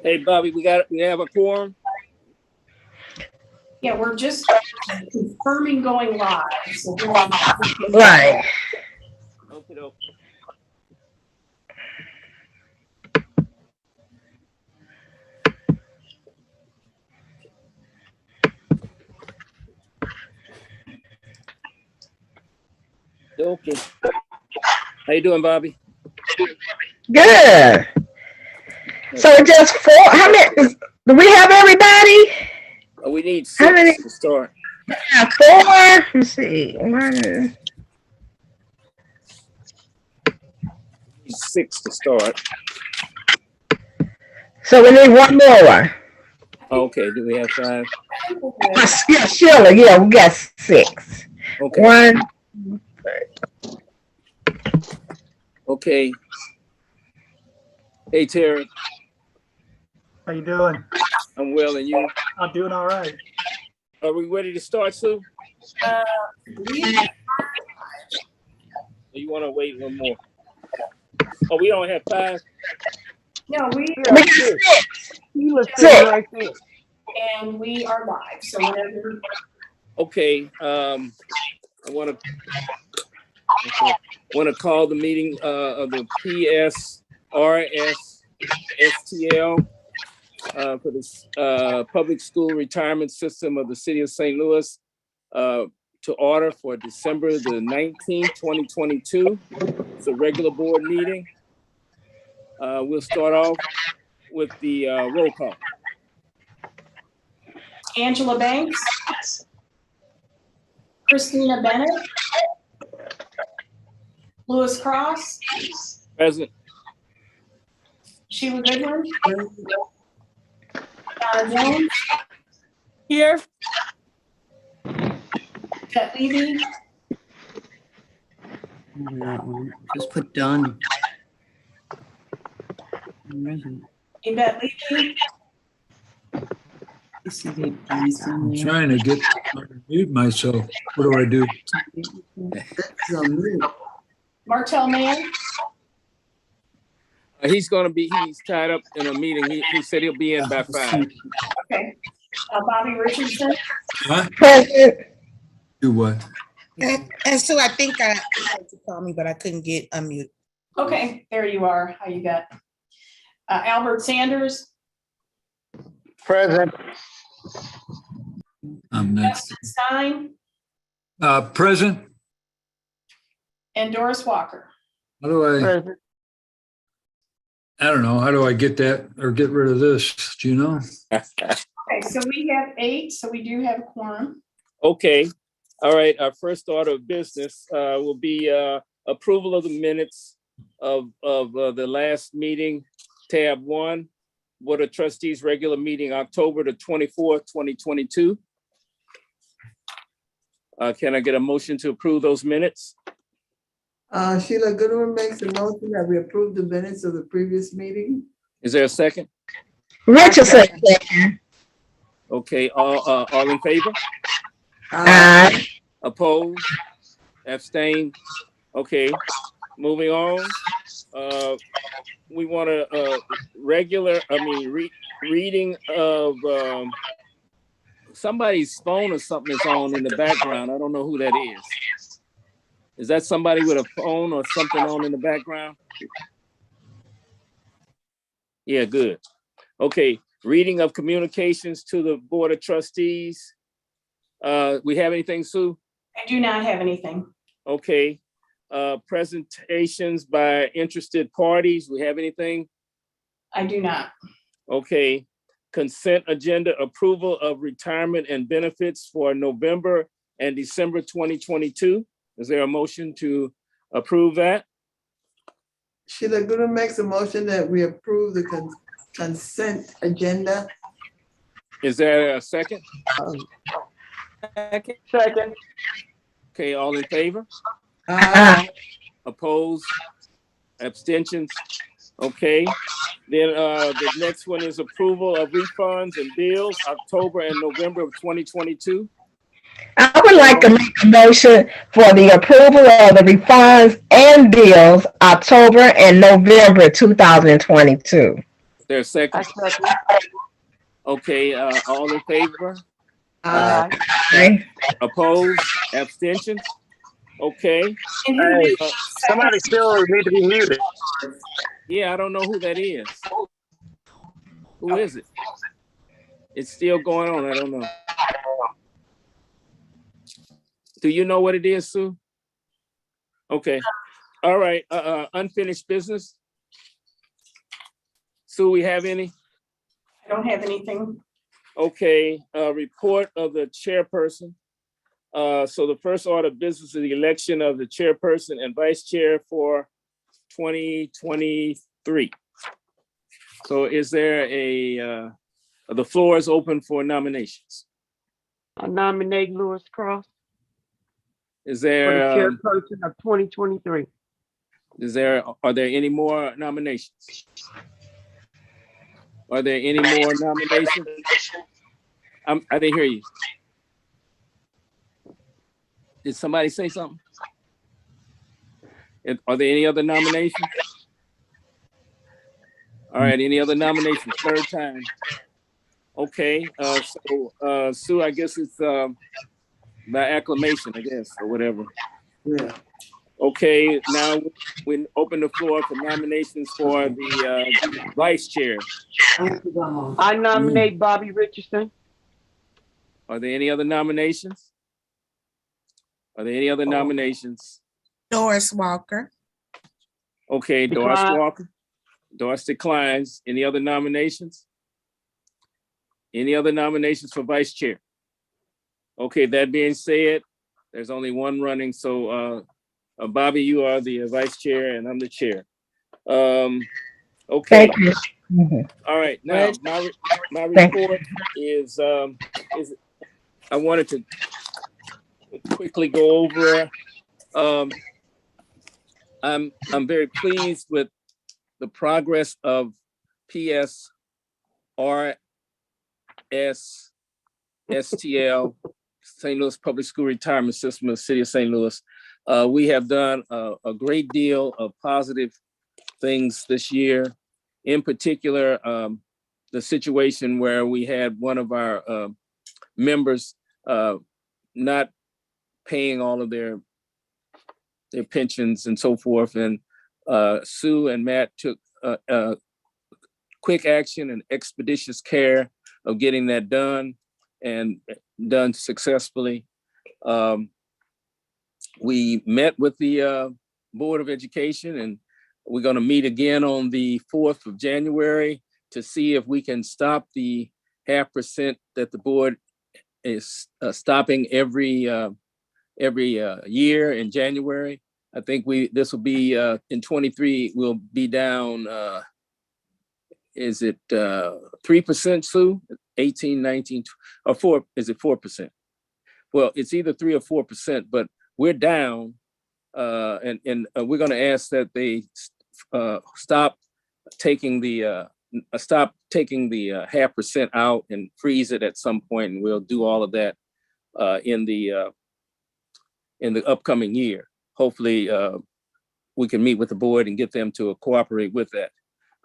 Hey, Bobby, we have a quorum? Yeah, we're just confirming going live. So Right. Okay, okay. Okay. How you doing, Bobby? Good. So just four. How many? Do we have everybody? We need How many? 6 to start. Yeah, four. Let's see. One. We need 6 to start. So we need one more. Okay, do we have 5? Yeah, Sheila. Yeah, we got 6. Okay. One. Okay. Hey, Terry. How you doing? I'm well, and you? I'm doing all right. Are we ready to start, Sue? Or you want to wait one more? Oh, we don't have 5? No, we We got 6. Right there. and we are live. So whenever. Okay. I want to call the meeting of the PSRSSTL for this public school retirement system of the city of St. Louis to order for December the 19th, 2022. It's a regular board meeting. We'll start off with the roll call. Angela Banks, Christina Bennett, Lewis Cross, Present. Sheila Goodwin, Donna Jones, Here. Jet Levy, Just put done. Yvette Levy, I'm trying to mute myself. What do I do? Martell Mann, He's tied up in a meeting. He said he'll be in by 5. okay, Bobby Richardson, Huh? Present. Do what? And so I think I tried to call me, but I couldn't get unmute. okay, there you are. How you got? Albert Sanders, Present. I'm next. Justin Stein, Present. and Doris Walker. How do I don't know. How do I get that or get rid of this? Do you know? Okay, so we have 8, so we do have a quorum. Okay. All right. Our first order of business will be approval of the minutes of the last meeting, tab 1, Board of Trustees regular meeting, October the 24th, 2022. Can I get a motion to approve those minutes? Sheila Goodwin makes a motion that we approve the minutes of the previous meeting. Is there a second? Richardson. Okay. All in favor? Aye. Opposed? Abstain? Okay. Moving on. We want a reading of somebody's phone or something is on in the background. I don't know who that is. Is that somebody with a phone or something on in the background? Yeah, good. Okay, reading of communications to the Board of Trustees. We have anything, Sue? I do not have anything. Okay. Presentations by interested parties. We have anything? I do not. Okay. Consent agenda approval of retirement and benefits for November and December 2022. Is there a motion to approve that? Sheila Goodwin makes a motion that we approve the consent agenda. Is there a second? Second. Okay, all in favor? Aye. Opposed? Abstentions? Okay. Then the next one is approval of refunds and bills, October and November of 2022. I would like to make a motion for the approval of the refunds and bills October and November 2022. There's a I second. second. Okay, all in favor? Aye. Aye. Opposed? Abstentions? Okay. And who did Somebody still need to be muted. Yeah, I don't know who that is. Who is it? It's still going on. I don't know. Do you know what it is, Sue? Okay. All right. Unfinished business. Sue, we have any? I don't have anything. Okay. Report of the chairperson. So the first order of business is the election of the chairperson and vice chair for 2023. So is there the floor is open for nominations. I nominate Lewis Cross Is for the there, chairperson of 2023. are there any more nominations? Are there any more nominations? I didn't hear you. Did somebody say something? Are there any other nominations? All right, any other nominations? Third time. Okay, so Sue, I guess it's by acclamation, I guess, or whatever. Yeah. Okay, now we open the floor for nominations for the vice chair. I nominate Bobby Richardson. Are there any other nominations? Are there any other nominations? Doris Walker. Okay, Doris Decline. Walker. Doris declines. Any other nominations? Any other nominations for vice chair? Okay, that being said, there's only one running. So Bobby, you are the vice chair and I'm the chair. Okay. Thank you. Mhm. All right. Now my Thank report is I wanted to quickly go over. I'm very pleased with the progress of PSRSSTL, St. Louis Public School Retirement System of the City of St. Louis. We have done a great deal of positive things this year. In particular, the situation where we had one of our members not paying all of their pensions and so forth. And Sue and Matt took quick action and expeditious care of getting that done and done successfully. We met with the Board of Education and we're going to meet again on the 4th of January to see if we can stop the 0.5% that the board is stopping every year in January. I think this will be in 23, we'll be down, is it 3%, Sue? 18, 19, or 4, is it 4%? Well, it's either 3 or 4%, but we're down and we're gonna ask that they stop taking the 0.5% out and freeze it at some point, and we'll do all of that in the upcoming year. Hopefully, we can meet with the board and get them to cooperate with that.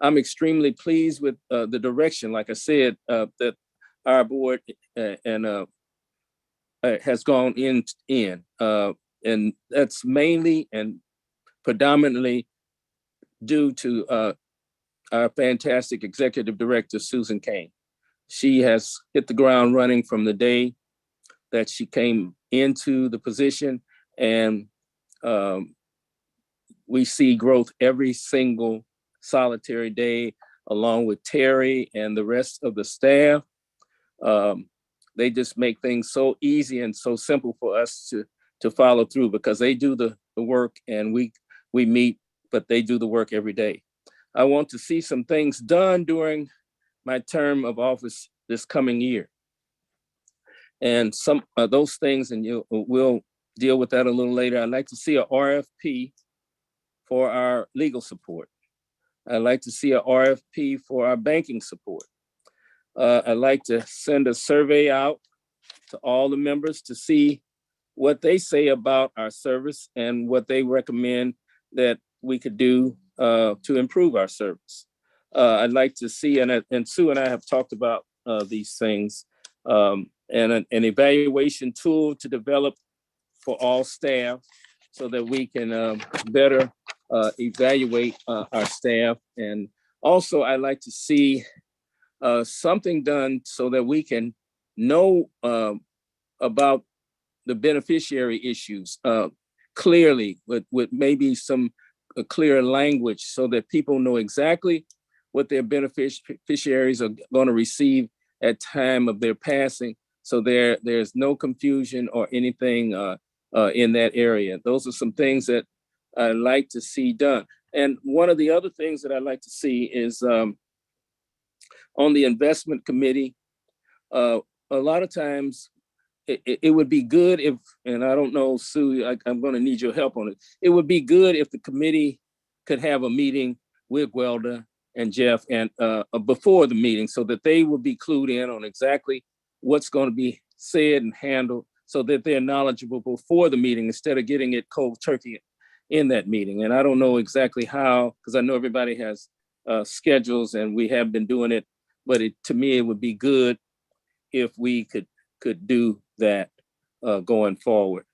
I'm extremely pleased with the direction, like I said, that our board has gone in, and that's mainly and predominantly due to our fantastic executive director, Susan Kane. She has hit the ground running from the day that she came into the position, and we see growth every single solitary day, along with Terry and the rest of the staff. They just make things so easy and so simple for us to follow through, because they do the work and we meet, but they do the work every day. I want to see some things done during my term of office this coming year. And some of those things, and we'll deal with that a little later. I'd like to see a RFP for our legal support. I'd like to see a RFP for our banking support. I'd like to send a survey out to all the members to see what they say about our service and what they recommend that we could do to improve our service. I'd like to see, and Sue and I have talked about these things, and an evaluation tool to develop for all staff so that we can better evaluate our staff. And also, I'd like to see something done so that we can know about the beneficiary issues clearly with maybe some clear language so that people know exactly what their beneficiaries are going to receive at time of their passing. So there's no confusion or anything in that area. Those are some things that I like to see done. And one of the other things that I like to see is on the investment committee, a lot of times it would be good if, and I don't know, Sue, I'm going to need your help on it. It would be good if the committee could have a meeting with Welda and Jeff and before the meeting so that they would be clued in on exactly what's going to be said and handled so that they're knowledgeable before the meeting instead of getting it cold turkey in that meeting. And I don't know exactly how, because I know everybody has schedules and we have been doing it, but to me, it would be good if we could do that going forward.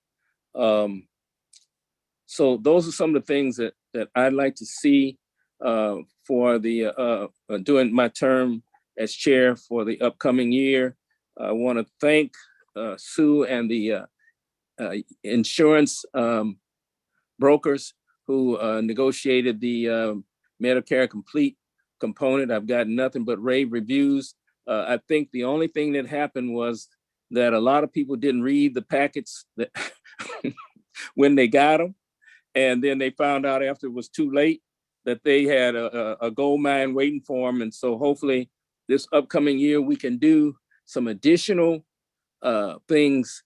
So those are some of the things that I'd like to see for the during my term as chair for the upcoming year. I want to thank Sue and the insurance brokers who negotiated the Medicare Complete component. I've got nothing but rave reviews. I think the only thing that happened was that a lot of people didn't read the packets that when they got them. And then they found out after it was too late that they had a gold mine waiting for them. And so hopefully this upcoming year, we can do some additional things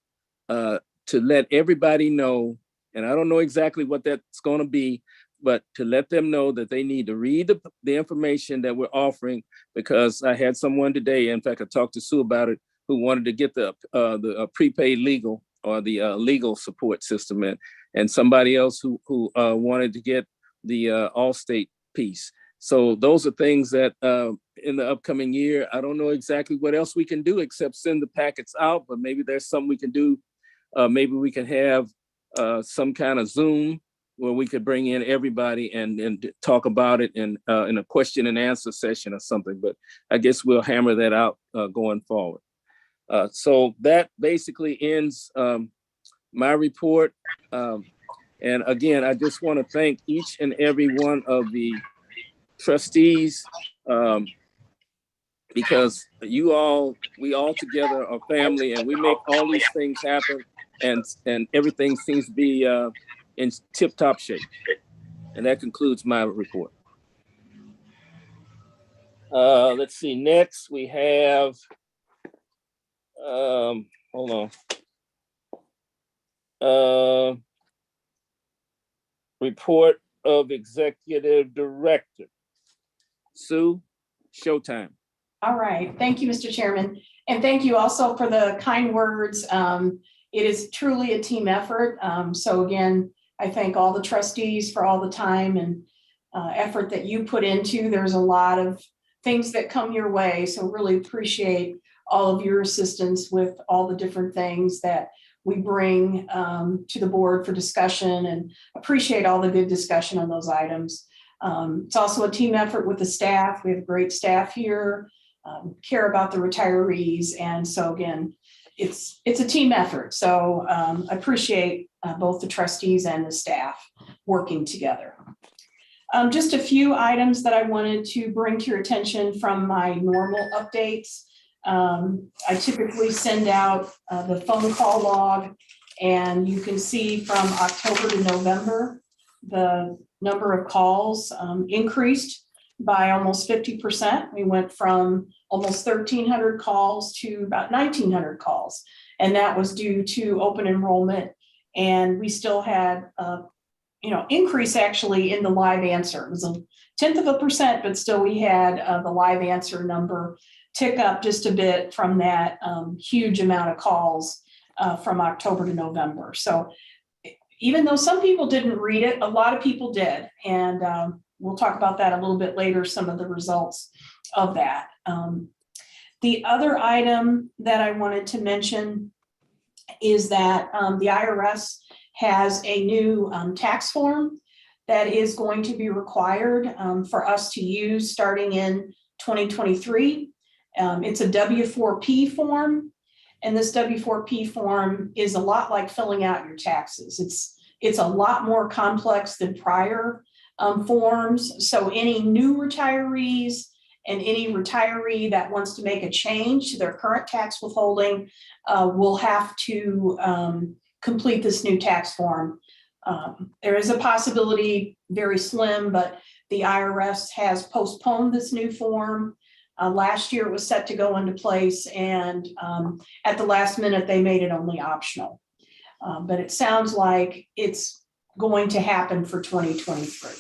to let everybody know. And I don't know exactly what that's going to be, but to let them know that they need to read the information that we're offering, because I had someone today, in fact, I talked to Sue about it, who wanted to get the prepaid legal or the legal support system, and somebody else who wanted to get the Allstate piece. So those are things that in the upcoming year, I don't know exactly what else we can do except send the packets out, but maybe there's something we can do. Maybe we can have some kind of Zoom where we could bring in everybody and talk about it in a question and answer session or something. But I guess we'll hammer that out going forward. So that basically ends my report. And again, I just want to thank each and every one of the trustees because we all together are family and we make all these things happen, and everything seems to be in tip-top shape. And that concludes my report. Let's see, next we have, hold on. Report of Executive Director. Sue, showtime. All right. Thank you, Mr. Chairman. And thank you also for the kind words. It is truly a team effort. So again, I thank all the trustees for all the time and effort that you put into. There's a lot of things that come your way. So really appreciate all of your assistance with all the different things that we bring to the board for discussion, and appreciate all the good discussion on those items. It's also a team effort with the staff. We have a great staff here, care about the retirees. And so again, it's a team effort. So I appreciate both the trustees and the staff working together. Just a few items that I wanted to bring to your attention from my normal updates. I typically send out the phone call log, and you can see from October to November, the number of calls increased by almost 50%. We went from almost 1,300 calls to about 1,900 calls, and that was due to open enrollment. And we still had increase actually in the live answer. It was 0.1%, but still we had the live answer number tick up just a bit from that huge amount of calls from October to November. So even though some people didn't read it, a lot of people did. And we'll talk about that a little bit later, some of the results of that. The other item that I wanted to mention is that the IRS has a new tax form that is going to be required for us to use starting in 2023. It's a W-4P form, and this W-4P form is a lot like filling out your taxes. It's a lot more complex than prior forms. So any new retirees and any retiree that wants to make a change to their current tax withholding will have to complete this new tax form. There is a possibility, very slim, but the IRS has postponed this new form. Last year it was set to go into place, and at the last minute they made it only optional. But it sounds like it's going to happen for 2023.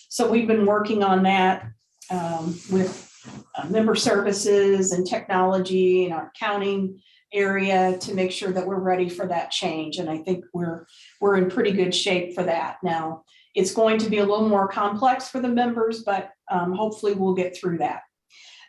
So we've been working on that with member services and technology in our accounting area to make sure that we're ready for that change. And I think we're in pretty good shape for that. Now, it's going to be a little more complex for the members, but hopefully we'll get through that.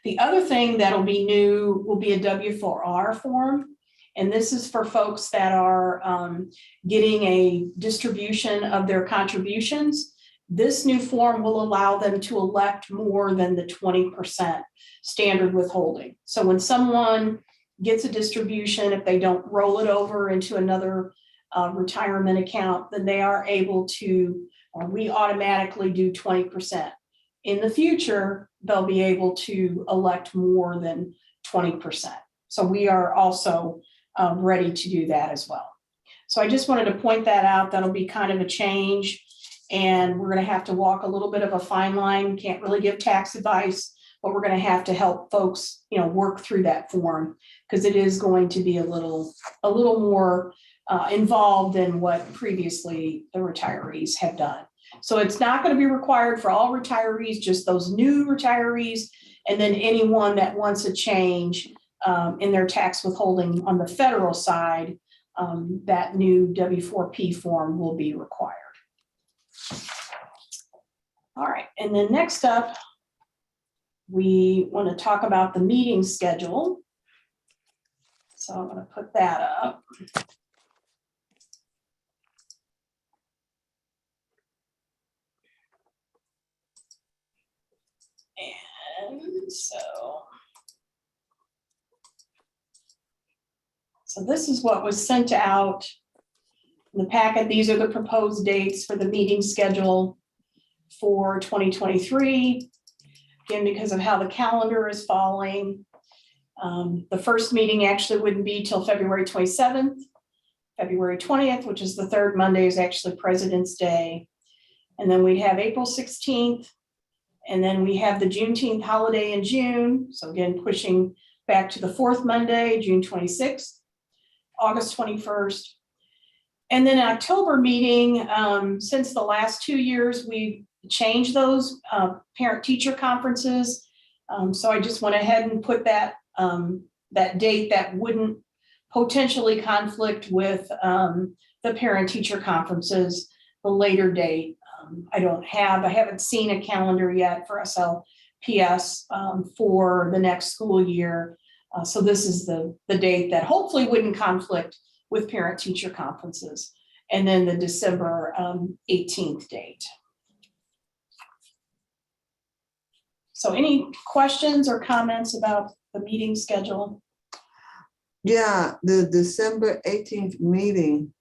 The other thing that'll be new will be a W-4R form. And this is for folks that are getting a distribution of their contributions. This new form will allow them to elect more than the 20% standard withholding. So when someone gets a distribution, if they don't roll it over into another retirement account, then they are able to, or we automatically do 20%. In the future, they'll be able to elect more than 20%. So we are also ready to do that as well. So I just wanted to point that out. That'll be kind of a change. And we're going to have to walk a little bit of a fine line. Can't really give tax advice, but we're going to have to help folks, work through that form, because it is going to be a little more involved than what previously the retirees have done. So it's not going to be required for all retirees, just those new retirees, and then anyone that wants a change in their tax withholding on the federal side, that new W-4P form will be required. All right, and then next up, we want to talk about the meeting schedule. So I'm going to put that up. And so this is what was sent out in the packet. These are the proposed dates for the meeting schedule for 2023. Again, because of how the calendar is falling, the first meeting actually wouldn't be till February 27th. February 20th, which is the third Monday, is actually President's Day. And then we'd have April 16th. And then we have the Juneteenth holiday in June. So again, pushing back to the fourth Monday, June 26th, August 21st. And then October meeting, since the last 2 years, we've changed those parent-teacher conferences. So I just went ahead and put that, that date that wouldn't potentially conflict with the parent-teacher conferences, the later date. I haven't seen a calendar yet for SLPS for the next school year. So this is the date that hopefully wouldn't conflict with parent-teacher conferences, and then the December 18th date. So any questions or comments about the meeting schedule? Yeah, the December 18th meeting,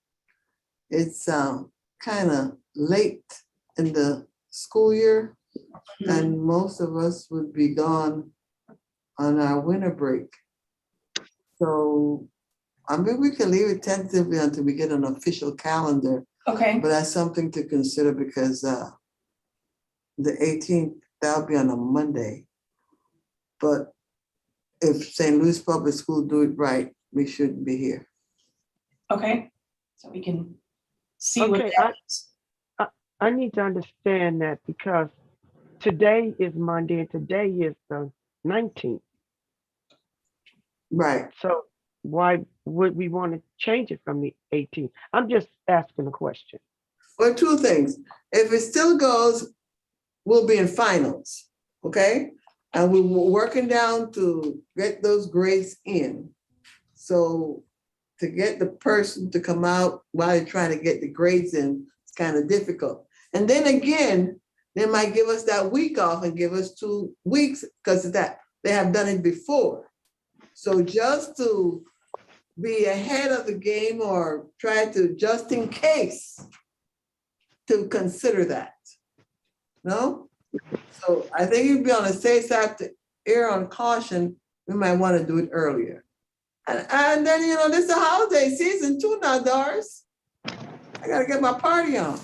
it's kind of late in the school year, and most of us would be gone on our winter break. So I mean, we can leave it tentatively until we get an official calendar. Okay. But that's something to consider, because the 18th, that'll be on a Monday. But if St. Louis Public School do it right, we shouldn't be here. Okay, so we can see what Okay, that is. I need to understand that, because today is Monday and today is the 19th. Right. So why would we want to change it from the 18th? I'm just asking a question. Well, two things. If it still goes, we'll be in finals, okay? And we were working down to get those grades in. So to get the person to come out while you're trying to get the grades in, it's kind of difficult. And then again, they might give us that week off and give us 2 weeks because of that. They have done it before. So just to be ahead of the game or try to, just in case, to consider that. No? So I think you'd be on the safe side to err on caution. We might want to do it earlier. And then, you know, this is a holiday season too now, Doris. I gotta get my party on.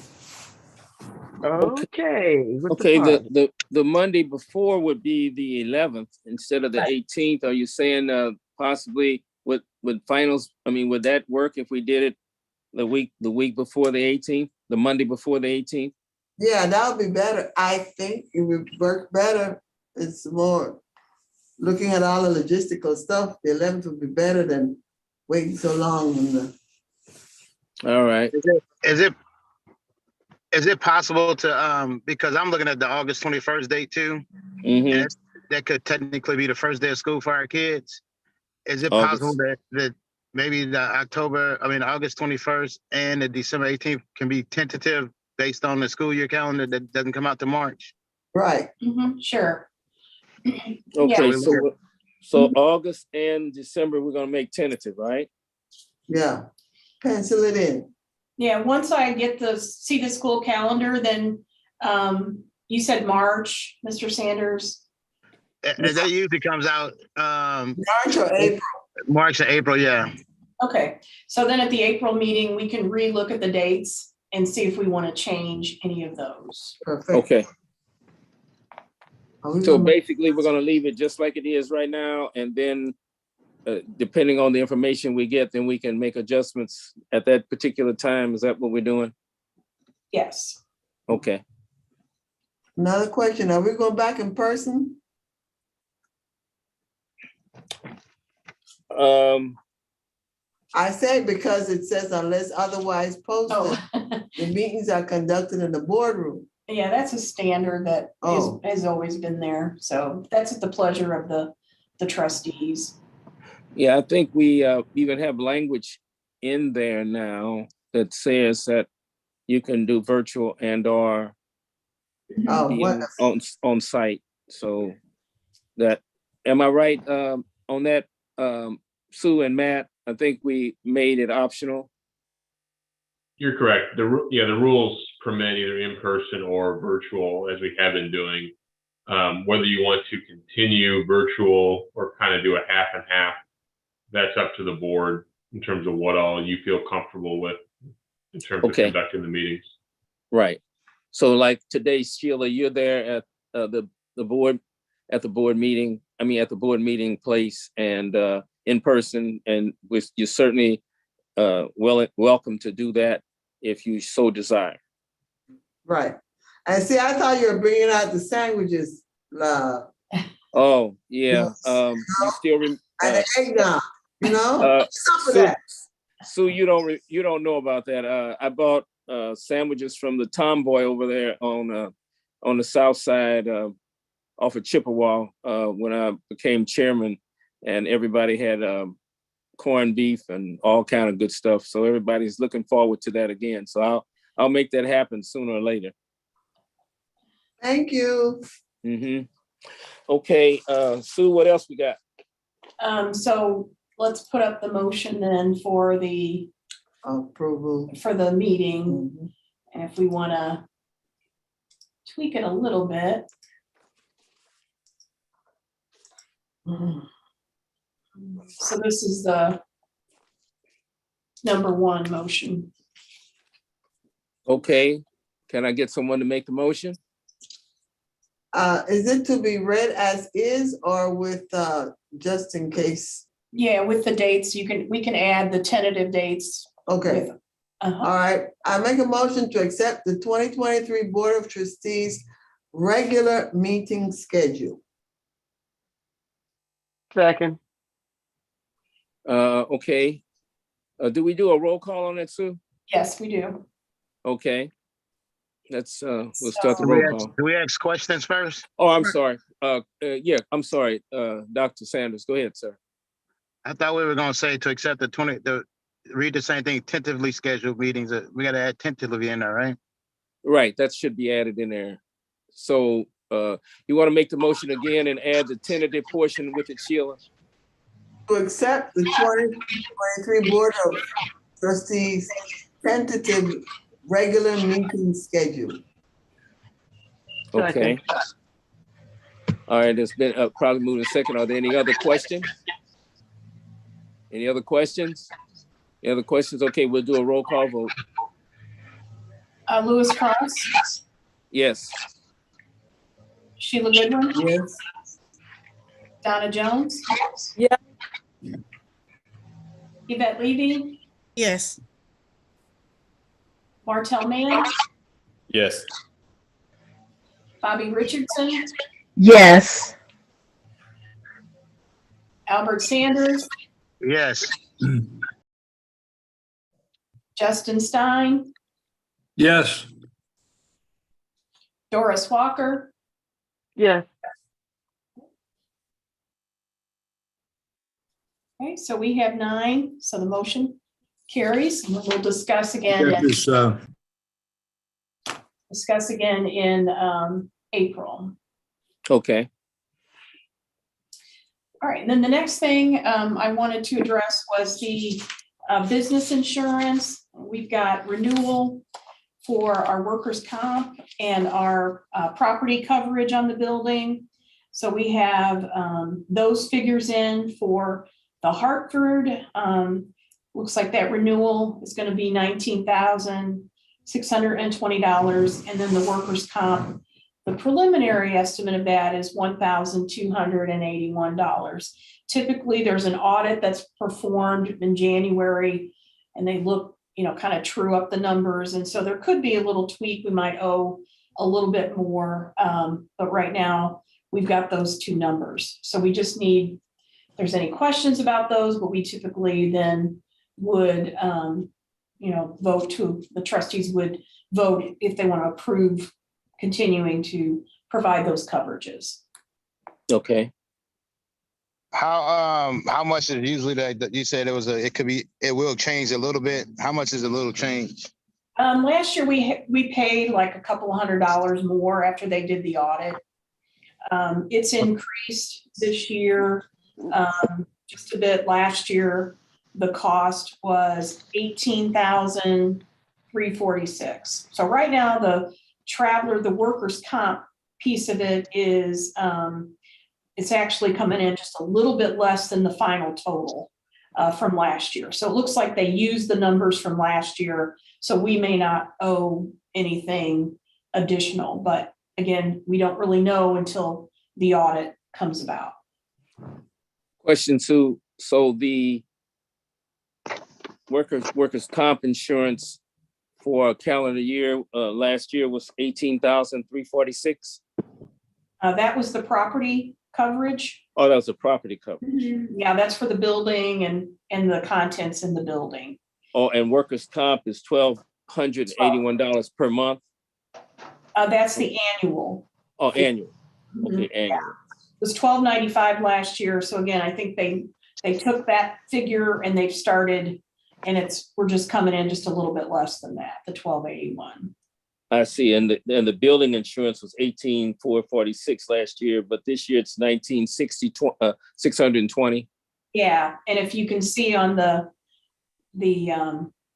Okay. what's Okay, party? the Monday before would be the 11th instead of the 18th. Are you saying possibly with finals? I mean, would that work if we did it the week before the 18th, the Monday before the 18th? Yeah, that would be better. I think it would work better. It's more looking at all the logistical stuff. The 11th would be better than waiting so long. All right. Is it possible to because I'm looking at the August 21st date too, Mm-hmm. and that could technically be the first day of school for our kids. Is it August. possible that maybe the August 21st and the December 18th can be tentative based on the school year calendar that doesn't come out to March? Right. Sure. Okay, Yeah. so August and December, we're gonna make tentative, right? Yeah. Pencil it in. Yeah, once I get see the school calendar, then you said March, Mr. Sanders. That usually comes out March or April. March and April, yeah. Okay, so then at the April meeting, we can relook at the dates and see if we want to change any of those. Perfect. Okay, Are we so gonna- basically, we're gonna leave it just like it is right now, and then depending on the information we get, then we can make adjustments at that particular time. Is that what we're doing? Yes. Okay. Another question. Are we going back in person? I say because it says unless otherwise posted, Oh, the meetings are conducted in the boardroom. yeah, that's a standard that has always been there. So that's at the pleasure of the trustees. Yeah, I think we even have language in there now that says that you can do virtual and or Oh, be what? on site. So that, am I right on that, Sue and Matt? I think we made it optional. You're correct. The rules permit either in person or virtual, as we have been doing. Whether you want to continue virtual or kind of do a half and half, that's up to the board in terms of what all you feel comfortable with in terms of conducting the meetings. Right. So like today, Sheila, you're there at the board meeting. I mean, at the board meeting place and in person, and you're certainly welcome to do that if you so desire. Right. And see, I thought you were bringing out the sandwiches. Oh yeah. Yes. You still and the eggnog, you know? Some of that. Sue, you don't know about that. I bought sandwiches from the Tomboy over there on the south side off of Chippewa when I became chairman, and everybody had corned beef and all kind of good stuff. So everybody's looking forward to that again. So I'll make that happen sooner or later. Thank you. Mm-hmm. Okay, Sue, what else we got? So let's put up the motion then for the approval for the meeting. Mm-hmm. And if we want to tweak it a little bit. Mm-hmm. So this is the number one motion. Okay, can I get someone to make the motion? Is it to be read as is or with just in case? Yeah, with the dates, we can add the tentative dates. Okay. All right. I make a motion to accept the 2023 Board of Trustees regular meeting schedule. Second. Okay. Do we do a roll call on that, Sue? Yes, we do. Okay. Let's, we'll start the Do we roll ask, call. do we ask questions first? Oh, I'm sorry. Yeah, I'm sorry. Dr. Sanders, go ahead, sir. I thought we were gonna say to accept read the same thing, tentatively scheduled meetings. We gotta add tentatively in there, right? Right, that should be added in there. So you want to make the motion again and add the tentative portion with it, Sheila? To accept the 2023 Board of Trustees tentative regular meeting schedule. Okay. All right, it's been probably moved in second. Are there any other questions? Any other questions? Any other questions? Okay, we'll do a roll call vote. Louis Cross, Yes. Sheila Goodwin, Yes. Donna Jones. Yeah. Yvette Levy, Yes. Martel Mann, Yes. Bobby Richardson, Yes. Albert Sanders, Yes. Justin Stein, Yes. Doris Walker, Yes. okay, so we have 9, so the motion carries. And we'll discuss again, Got this, in April. Okay. All right, and then the next thing I wanted to address was the business insurance. We've got renewal for our workers' comp and our property coverage on the building. So we have those figures in for the Hartford. Looks like that renewal is going to be $19,620. And then the workers' comp, the preliminary estimate of that is $1,281. Typically, there's an audit that's performed in January and they look, kind of true up the numbers. And so there could be a little tweak. We might owe a little bit more. But right now, we've got those 2 numbers. So we just need, if there's any questions about those, but we typically then would, the trustees would vote if they want to approve continuing to provide those coverages. Okay. How much is usually that you said it will change a little bit? How much is a little change? Last year we paid like a couple $100 more after they did the audit. It's increased this year just a bit. Last year the cost was $18,346. So right now the workers' comp piece of it is it's actually coming in just a little bit less than the final total from last year. So it looks like they used the numbers from last year. So we may not owe anything additional, but again, we don't really know until the audit comes about. Question 2. So the workers' comp insurance for a calendar year last year was $18,346. That was the property coverage. Oh, that was a property coverage. Yeah, that's for the building and the contents in the building. Oh, and workers' comp is $1,281 per month. That's the annual. Oh, annual. Okay, annual. It was $1,295 last year. So again, I think they took that figure and they've started, and we're just coming in just a little bit less than that, the $1,281. I see. And the building insurance was $18,446 last year, but this year it's $620. Yeah, and if you can see on the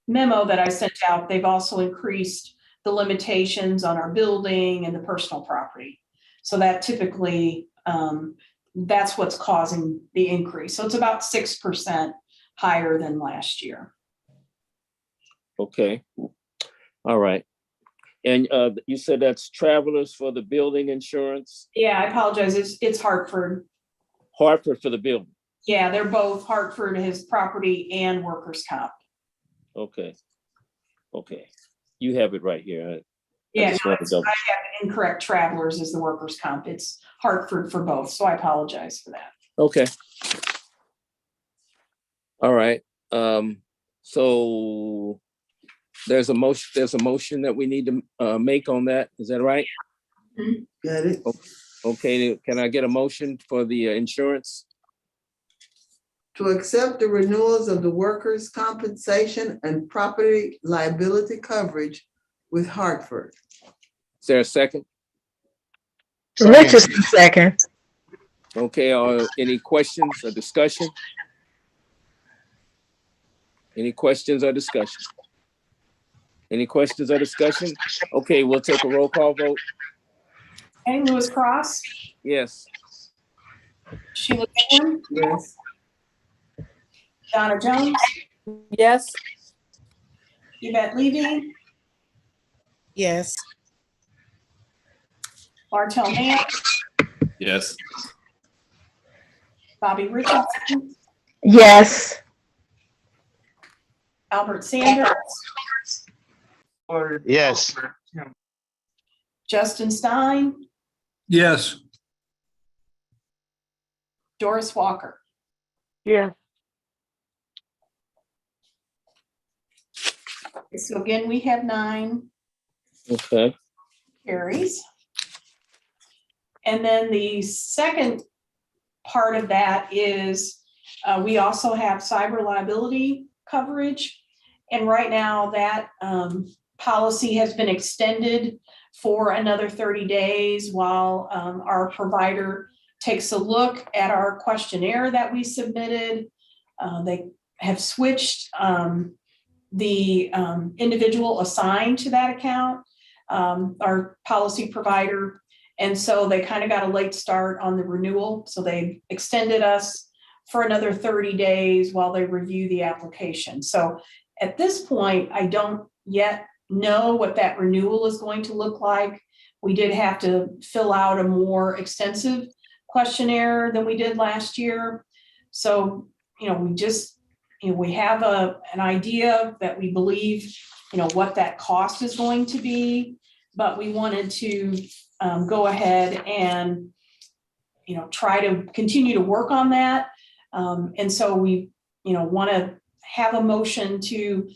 memo that I sent out, they've also increased the limitations on our building and the personal property. So that typically, that's what's causing the increase. So it's about 6% higher than last year. Okay. All right. And you said that's travelers for the building insurance? Yeah, I apologize. It's Hartford. Hartford for the building. Yeah, they're both Hartford, his property, and workers' comp. Okay. Okay. You have it right here. Yeah, I have incorrect. Travelers is the workers' comp. It's Hartford for both. So I apologize for that. Okay. All right. So there's a motion that we need to make on that. Is that right? Got it? Okay, can I get a motion for the insurance? To accept the renewals of the workers' compensation and property liability coverage with Hartford. Is there a second? Richardson second. Okay, any questions or discussion? Any questions or discussion? Any questions or discussion? Okay, we'll take a roll call vote. Okay, Lewis Cross, Yes. Sheila Goodwin, Yes. Donna Jones, Yes. Yvette Levy, Yes. Bartel Mann, Yes. Bobby Richardson, Yes. Albert Sanders, Yes. Justin Stein, Yes. Doris Walker. Yes. So again, we have 9 Okay. carries. And then the second part of that is we also have cyber liability coverage. And right now that policy has been extended for another 30 days while our provider takes a look at our questionnaire that we submitted. They have switched the individual assigned to that account, our policy provider. And so they kind of got a late start on the renewal. So they extended us for another 30 days while they review the application. So at this point, I don't yet know what that renewal is going to look like. We did have to fill out a more extensive questionnaire than we did last year. So, we just, we have an idea that we believe, what that cost is going to be, but we wanted to go ahead and, try to continue to work on that. And so we, want to have a motion to,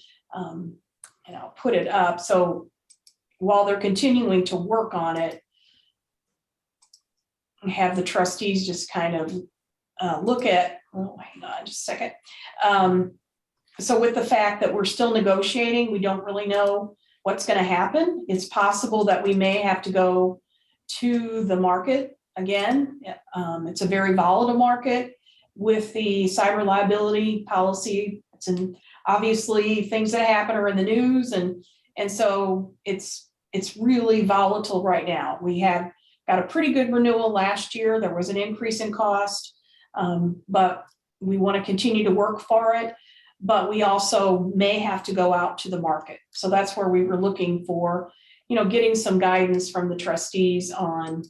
put it up. So while they're continuing to work on it, have the trustees just kind of look at, hang on just a second. So with the fact that we're still negotiating, we don't really know what's going to happen. It's possible that we may have to go to the market again. It's a very volatile market with the cyber liability policy. Obviously things that happen are in the news, and so it's really volatile right now. We have got a pretty good renewal last year. There was an increase in cost, but we want to continue to work for it. But we also may have to go out to the market. So that's where we were looking for, getting some guidance from the trustees on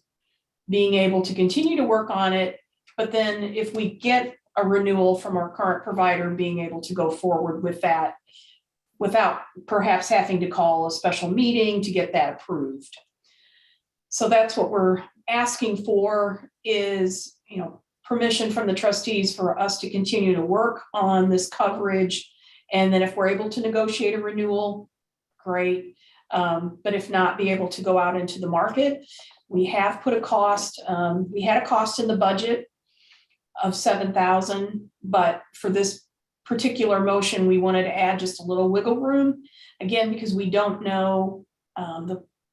being able to continue to work on it. But then if we get a renewal from our current provider, being able to go forward with that without perhaps having to call a special meeting to get that approved. So that's what we're asking for is, permission from the trustees for us to continue to work on this coverage. And then if we're able to negotiate a renewal, great. But if not, be able to go out into the market. We have put a cost, we had a cost in the budget of $7,000, but for this particular motion, we wanted to add just a little wiggle room, again, because we don't know,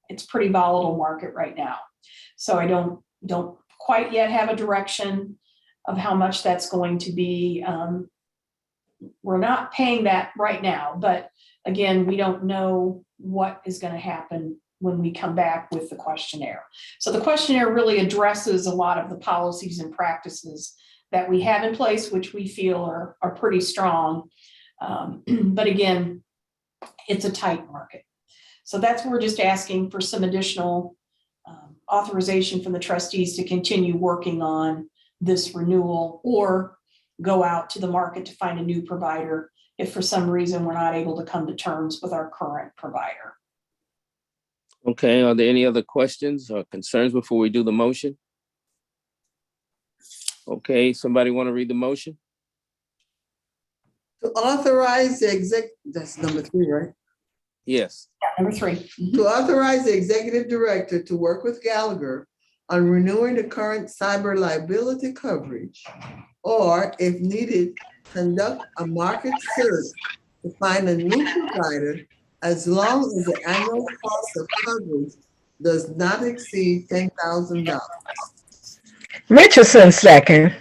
it's pretty volatile market right now. So I don't quite yet have a direction of how much that's going to be. We're not paying that right now, but again, we don't know what is going to happen when we come back with the questionnaire. So the questionnaire really addresses a lot of the policies and practices that we have in place, which we feel are pretty strong. But again, it's a tight market. So that's what we're just asking for, some additional authorization from the trustees to continue working on this renewal or go out to the market to find a new provider if for some reason we're not able to come to terms with our current provider. Okay, are there any other questions or concerns before we do the motion? Okay, somebody want to read the motion? To authorize the that's number 3, right? Yes. Number 3. To authorize the executive director to work with Gallagher on renewing the current cyber liability coverage, or if needed, conduct a market search to find a new provider as long as the annual cost of coverage does not exceed $10,000. Richardson second.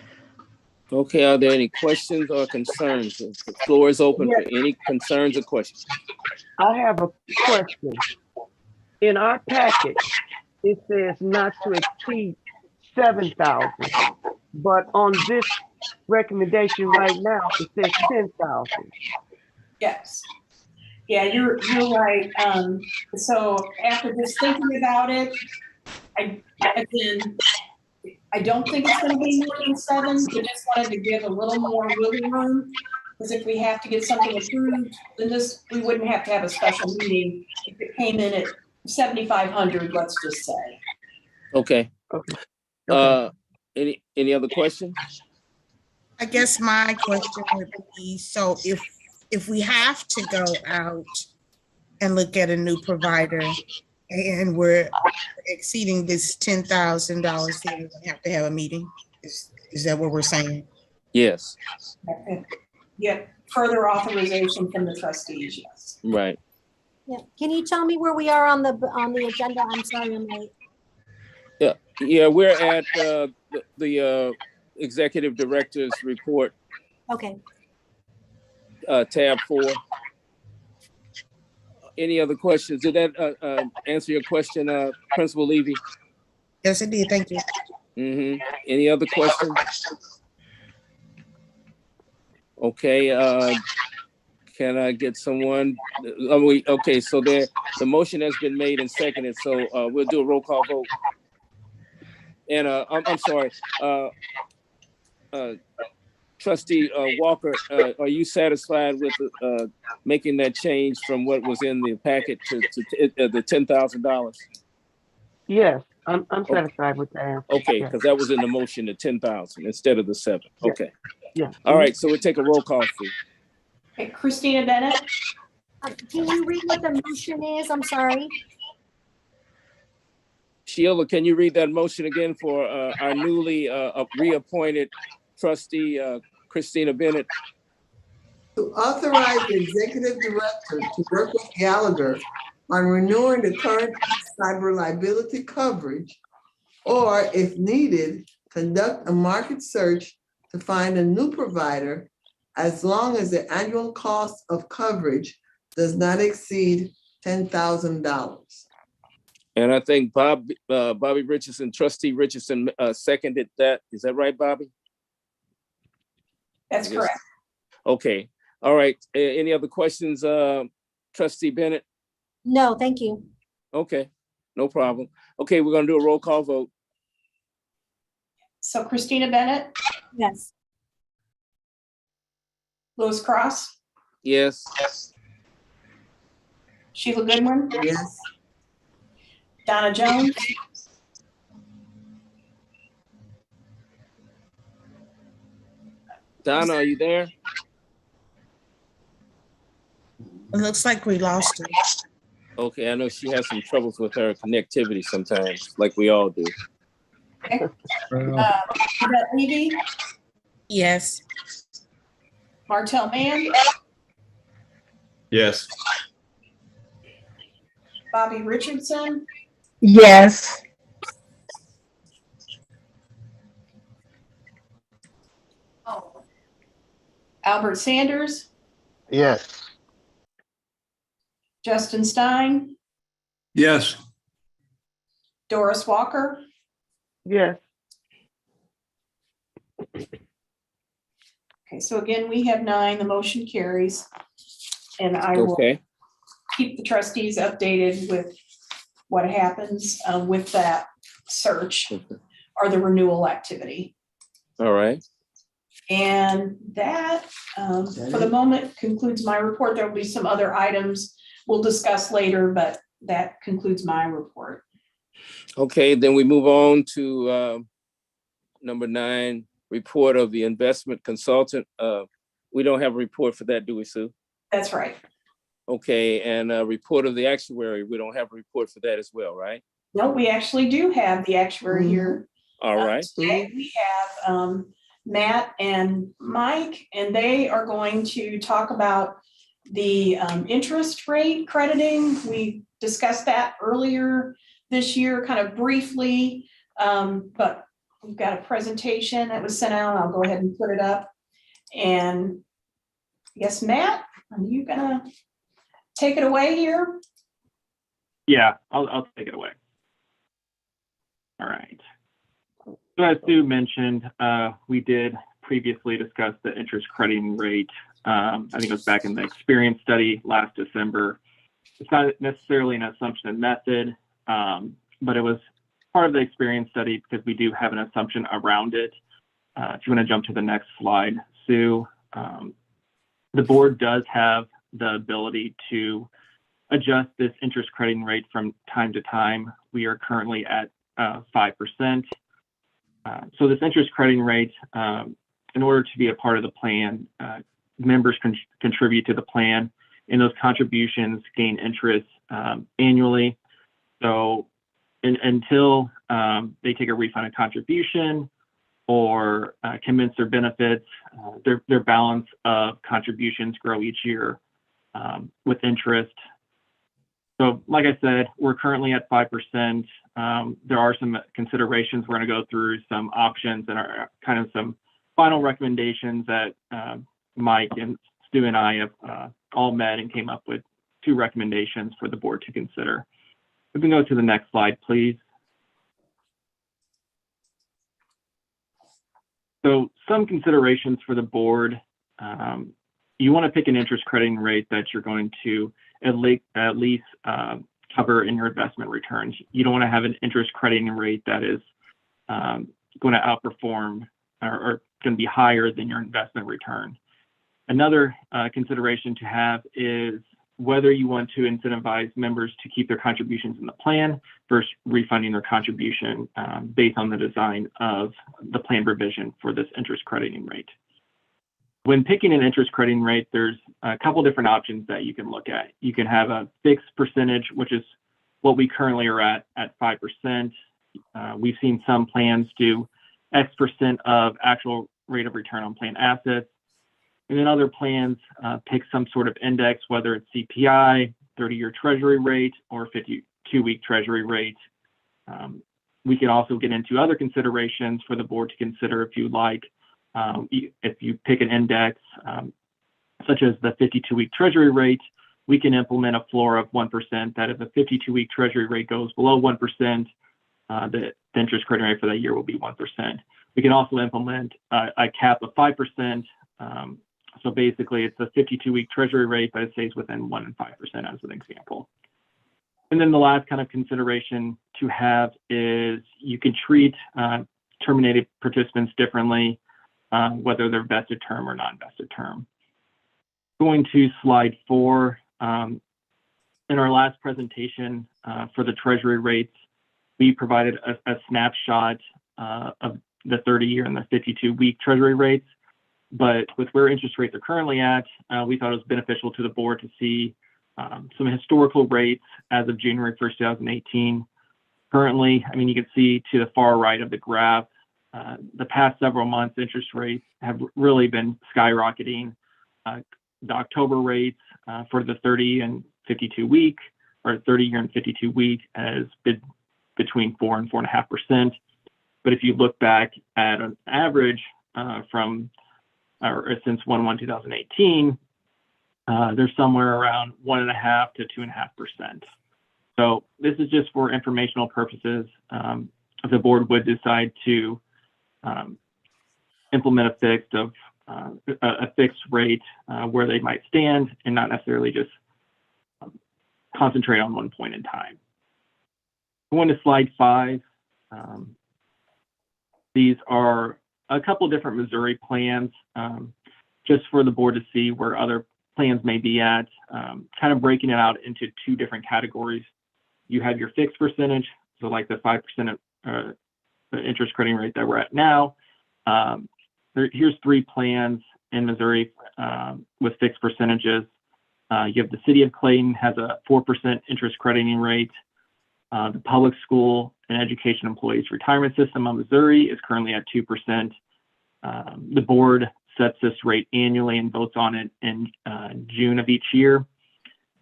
Okay, are there any questions or concerns? The floor is open for any concerns or questions. I have a question. In our packet, it says not to exceed 7,000, but on this recommendation right now, it says 10,000. Yes. Yeah, you're right. So after just thinking about it, I don't think it's gonna be more than 7. We just wanted to give a little more wiggle room. Because if we have to get something approved, then we wouldn't have to have a special meeting if it came in at 7,500, let's just say. Okay. Okay. Any other questions? I guess my question would be, so if we have to go out and look at a new provider and we're exceeding this $10,000, then we're gonna have to have a meeting? Is that what we're saying? Yes. Yeah, further authorization from the trustees, yes. Right. Yeah. Can you tell me where we are on the agenda? I'm sorry, I'm late. Yeah, we're at the executive director's report, Okay. tab 4. Any other questions? Did that answer your question, Principal Levy? Yes, it did. Thank you. Any other questions? Okay, can I get someone? Okay, so the motion has been made and seconded, so we'll do a roll call vote. And I'm sorry, Trustee Walker, are you satisfied with making that change from what was in the packet to the $10,000? Yes, I'm satisfied with the answer. Okay, Yeah. because that was in the motion, the 10,000 instead of the 7. Yeah. Okay. Yeah. All right, so we'll take a roll call, please. Okay, Christina Bennett, Can you read what the motion is? I'm sorry. Sheila, can you read that motion again for our newly reappointed trustee, Christina Bennett? To authorize the executive director to work with Gallagher on renewing the current cyber liability coverage, or if needed, conduct a market search to find a new provider as long as the annual cost of coverage does not exceed $10,000. And I think Bobby Richardson, Trustee Richardson seconded that. Is that right, Bobby? that's correct. Okay, all right. Any other questions, Trustee Bennett? No, thank you. Okay, no problem. Okay, we're gonna do a roll call vote. So Christina Bennett, Yes. Louis Cross, Yes. Sheila Goodwin, Yes. Donna Jones, Donna, are you there? It looks like we lost her. Okay, I know she has some troubles with her connectivity sometimes, like we all do. okay. Yvette Levy, Yes. Martell Mann, Yes. Bobby Richardson, Yes. Albert Sanders, Yes. Justin Stein, Yes. Doris Walker, Yes. okay, so again, we have 9, the motion carries. And I will Okay, keep the trustees updated with what happens with that search or the renewal activity. all right. And that, for the moment, concludes my report. There will be some other items we'll discuss later, but that concludes my report. Okay, then we move on to number 9, report of the investment consultant. We don't have a report for that, do we, Sue? That's right. Okay, and a report of the actuary. We don't have a report for that as well, right? No, we actually do have the actuary here. All right. Today we have Matt and Mike, and they are going to talk about the interest rate crediting. We discussed that earlier this year, kind of briefly, but we've got a presentation that was sent out. I'll go ahead and put it up. And yes, Matt, are you gonna take it away here? Yeah, I'll take it away. All right. So as Sue mentioned, we did previously discuss the interest crediting rate. I think it was back in the experience study last December. It's not necessarily an assumption and method, but it was part of the experience study because we do have an assumption around it. If you want to jump to the next slide, Sue, the board does have the ability to adjust this interest crediting rate from time to time. We are currently at 5%. So this interest crediting rate, in order to be a part of the plan, members contribute to the plan, and those contributions gain interest annually. So until they take a refunded contribution or commence their benefits, their balance of contributions grow each year with interest. So like I said, we're currently at 5%. There are some considerations. We're going to go through some options and our kind of some final recommendations that Mike and Stu and I have all met and came up with 2 recommendations for the board to consider. We can go to the next slide, please. So some considerations for the board. You want to pick an interest crediting rate that you're going to at least cover in your investment returns. You don't want to have an interest crediting rate that is going to outperform or going to be higher than your investment return. Another consideration to have is whether you want to incentivize members to keep their contributions in the plan versus refunding their contribution based on the design of the plan provision for this interest crediting rate. When picking an interest crediting rate, there's a couple different options that you can look at. You can have a fixed percentage, which is what we currently are at 5%. We've seen some plans do X% of actual rate of return on plan assets. And then other plans pick some sort of index, whether it's CPI, 30-year treasury rate, or 52-week treasury rate. We can also get into other considerations for the board to consider if you like. If you pick an index, such as the 52-week treasury rate, we can implement a floor of 1% that if the 52-week treasury rate goes below 1%, the interest crediting rate for that year will be 1%. We can also implement a cap of 5%. So basically, it's a 52-week treasury rate, but it stays within 1% and 5% as an example. And then the last kind of consideration to have is you can treat terminated participants differently, whether they're vested term or non-vested term. Going to slide 4, in our last presentation for the treasury rates, we provided a snapshot of the 30-year and the 52-week treasury rates. But with where interest rates are currently at, we thought it was beneficial to the board to see some historical rates as of January 1st, 2018. Currently, I mean, you can see to the far right of the graph, the past several months, interest rates have really been skyrocketing. The October rates for the 30 and 52 week, or 30-year and 52 week, has been between 4 and 4.5%. But if you look back at an average since 1/1/2018, there's somewhere around 1.5 to 2.5%. So this is just for informational purposes. If the board would decide to implement a fixed rate where they might stand and not necessarily just concentrate on one point in time. Going to slide 5. These are a couple of different Missouri plans, just for the board to see where other plans may be at, kind of breaking it out into 2 different categories. You have your fixed percentage, so like the 5% the interest crediting rate that we're at now. Here's 3 plans in Missouri with fixed percentages. You have the city of Clayton has a 4% interest crediting rate. The public school and education employees retirement system of Missouri is currently at 2%. The board sets this rate annually and votes on it in June of each year.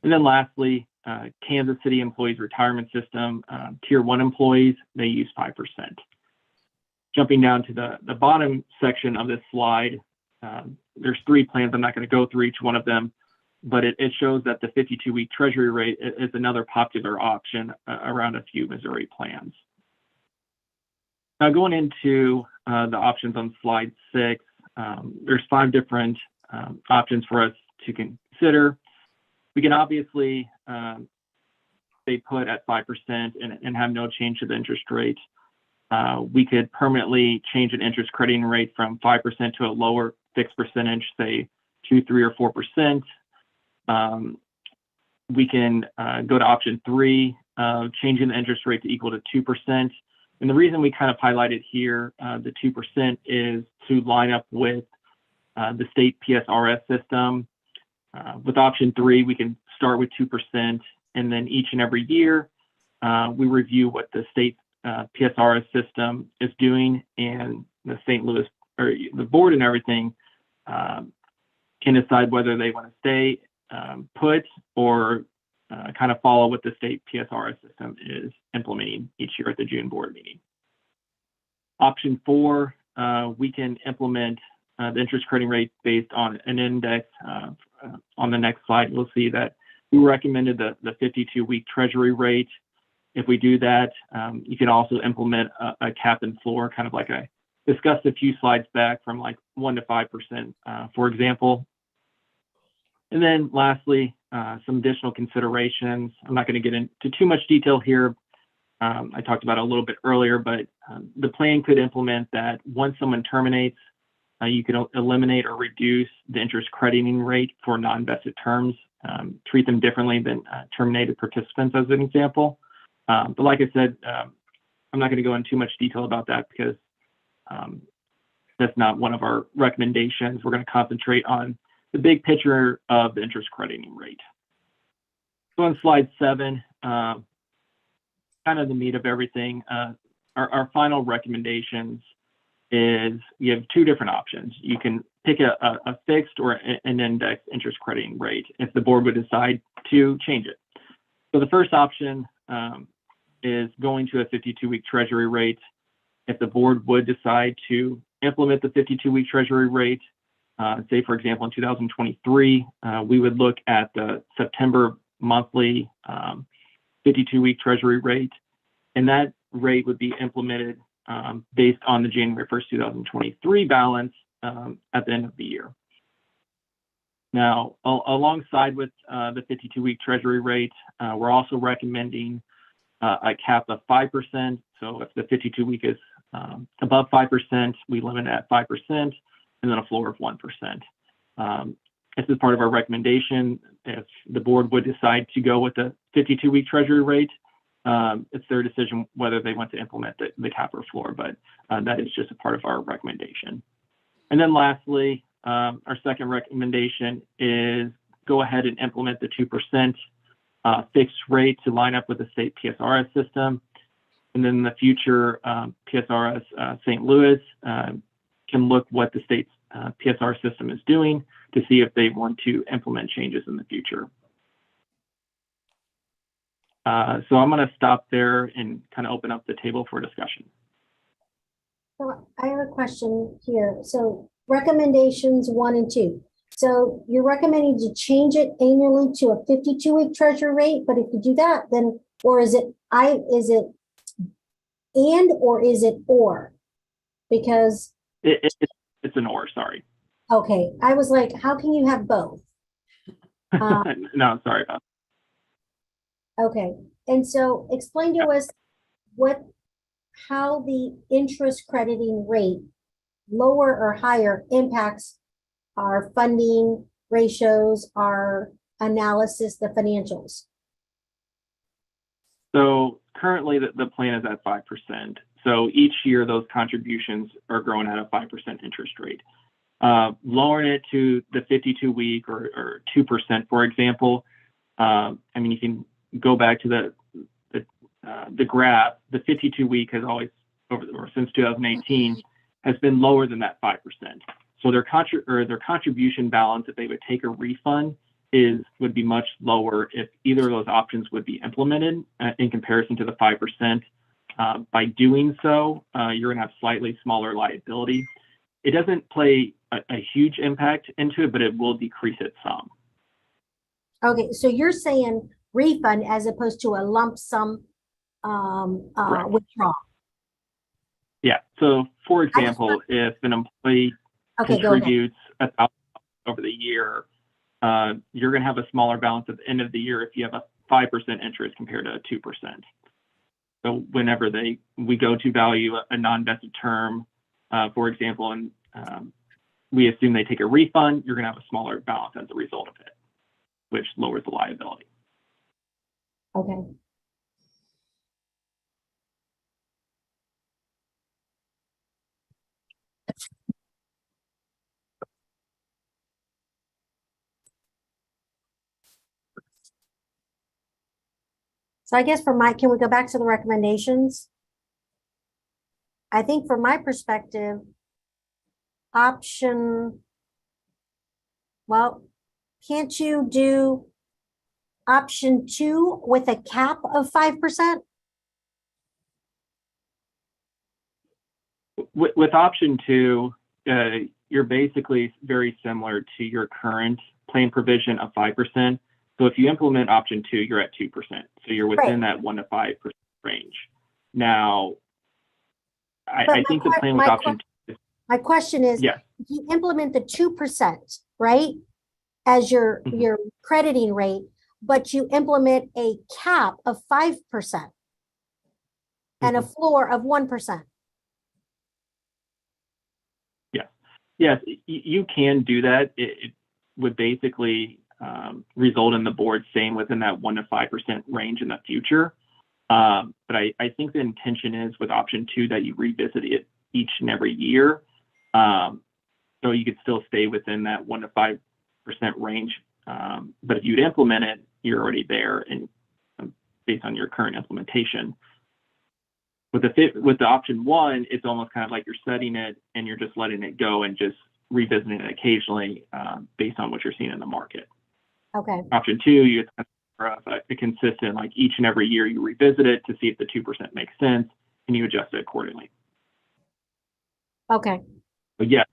And then lastly, Kansas City employees retirement system, tier 1 employees, they use 5%. Jumping down to the bottom section of this slide, there's 3 plans. I'm not going to go through each one of them, but it shows that the 52-week treasury rate is another popular option around a few Missouri plans. Now going into the options on slide 6, there's 5 different options for us to consider. We can obviously stay put at 5% and have no change to the interest rate. We could permanently change an interest crediting rate from 5% to a lower fixed percentage, say 2, 3, or 4%. We can go to option 3, changing the interest rate to equal to 2%. And the reason we kind of highlighted here the 2% is to line up with the state PSRS system. With option 3, we can start with 2%, and then each and every year we review what the state PSRS system is doing, and the St. Louis, or the board and everything, can decide whether they want to stay put or kind of follow what the state PSRS system is implementing each year at the June board meeting. Option 4, we can implement the interest crediting rate based on an index. On the next slide, we'll see that we recommended the 52-week treasury rate. If we do that, you can also implement a cap and floor, kind of like I discussed a few slides back, from like 1 to 5%, for example. And then lastly, some additional considerations. I'm not going to get into too much detail here. I talked about it a little bit earlier, but the plan could implement that once someone terminates, you can eliminate or reduce the interest crediting rate for non-vested terms, treat them differently than terminated participants, as an example. But like I said, I'm not going to go into too much detail about that because that's not one of our recommendations. We're going to concentrate on the big picture of the interest crediting rate. So on slide 7, kind of the meat of everything, our final recommendations is you have 2 different options. You can pick a fixed or an index interest crediting rate if the board would decide to change it. So the first option is going to a 52-week treasury rate. If the board would decide to implement the 52-week treasury rate, say for example in 2023, we would look at the September monthly 52-week treasury rate, and that rate would be implemented based on the January 1st, 2023 balance at the end of the year. Now, alongside with the 52-week treasury rate, we're also recommending a cap of 5%. So if the 52-week is above 5%, we limit it at 5%, and then a floor of 1%. This is part of our recommendation. If the board would decide to go with the 52-week treasury rate, it's their decision whether they want to implement the cap or floor, but that is just a part of our recommendation. And then lastly, our second recommendation is go ahead and implement the 2% fixed rate to line up with the state PSRS system. And then in the future, PSRS St. Louis can look what the state's PSR system is doing to see if they want to implement changes in the future. So I'm going to stop there and kind of open up the table for discussion. So I have a question here. So recommendations 1 and 2. So you're recommending to change it annually to a 52-week treasury rate, but if you do that, then, or is it and, or is it or? Because it's an or, sorry. Okay, I was like, how can you have both? No, sorry about that. Okay, and so explain to us how the interest crediting rate, lower or higher, impacts our funding ratios, our analysis, the financials. So currently the plan is at 5%. So each year those contributions are growing at a 5% interest rate. Lowering it to the 52-week or 2%, for example. I mean, you can go back to the graph. The 52-week has always, since 2018, has been lower than that 5%. So their contribution balance, if they would take a refund, would be much lower if either of those options would be implemented in comparison to the 5%. By doing so, you're going to have slightly smaller liability. It doesn't play a huge impact into it, but it will decrease it some. Okay, so you're saying refund as opposed to a lump sum withdrawal. Yeah. So, for example, if an employee contributes $1,000 over the year, you're going to have a smaller balance at the end of the year if you have a 5% interest compared to a 2%. So whenever we go to value a non-vested term, for example, and we assume they take a refund, you're going to have a smaller balance as a result of it, which lowers the liability. Okay. So I guess can we go back to the recommendations? I think from my perspective, can't you do option 2 with a cap of 5%? With option 2, you're basically very similar to your current plan provision of 5%. So if you implement option 2, you're at 2%. So you're within that 1 to 5% range. Now, I think the plan with option 2. My question is, if you implement the 2%, right, as your crediting rate, but you implement a cap of 5% and a floor of 1%. Yes, you can do that. It would basically result in the board staying within that 1 to 5% range in the future. But I think the intention is with option 2 that you revisit it each and every year. So you could still stay within that 1 to 5% range. But if you'd implement it, you're already there, and based on your current implementation. With the option 1, it's almost kind of like you're setting it and you're just letting it go and just revisiting it occasionally based on what you're seeing in the market. Okay. Option 2, you have a consistent, like each and every year you revisit it to see if the 2% makes sense and you adjust it accordingly. Okay. But yeah,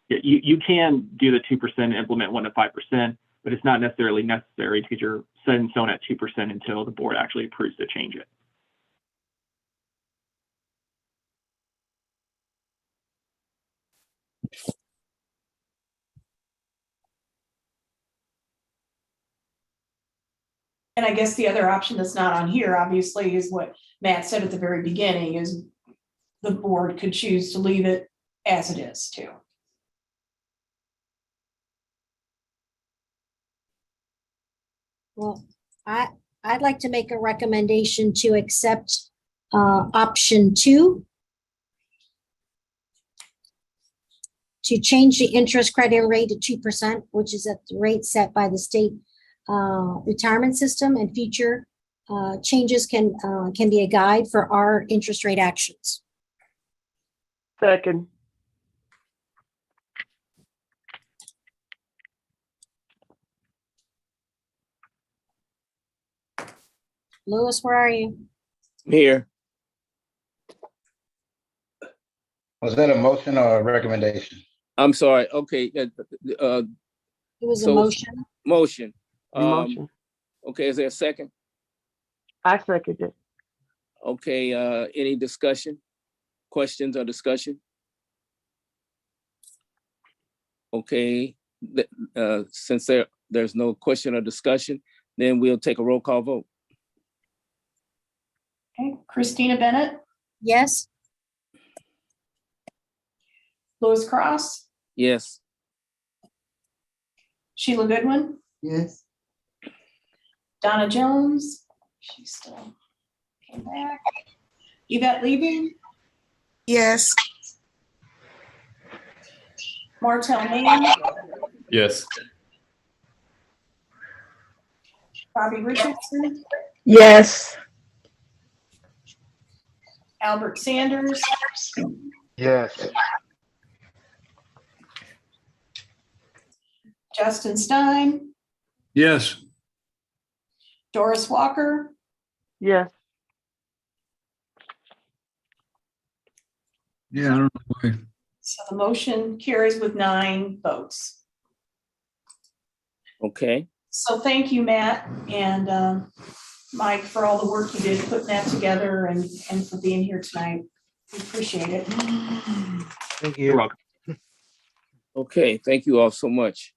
you can do the 2% and implement 1 to 5%, but it's not necessarily necessary because you're set in stone at 2% until the board actually approves to change it. And I guess the other option that's not on here, obviously, is what Matt said at the very beginning, is the board could choose to leave it as it is too. Well, I'd like to make a recommendation to accept option 2, to change the interest crediting rate to 2%, which is at the rate set by the state retirement system, and future changes can be a guide for our interest rate actions. Second. Louis, where are you? Here. Was that a motion or a recommendation? I'm sorry. Okay. It was a motion. Motion. Motion. Okay. Is there a second? I second it. Okay. Any discussion, questions or discussion? Okay. Since there's no question or discussion, then we'll take a roll call vote. Okay, Christina Bennett, Yes. Louis Cross, Yes. Sheila Goodwin, Yes. Donna Jones, she still came back. Yvette Levy, Yes. Martel Mann, Yes. Bobby Richardson, Yes. Albert Sanders, Yes. Justin Stein, Yes. Doris Walker, Yes. Yeah, I don't know why. so the motion carries with 9 votes. Okay, So thank you, Matt and Mike, for all the work you did putting that together and for being here tonight. We appreciate it. Thank you. You're welcome. okay, thank you all so much.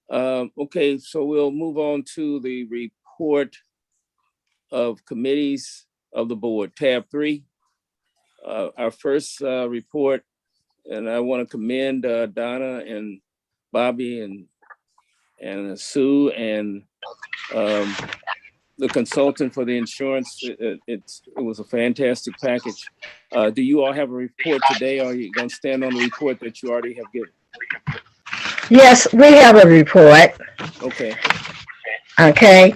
Okay, so we'll move on to the report of committees of the board, tab 3. Our first report, and I want to commend Donna and Bobby and Sue and the consultant for the insurance. It was a fantastic package. Do you all have a report today, or are you going to stand on the report that you already have given? Yes, we have a report. Okay. Okay.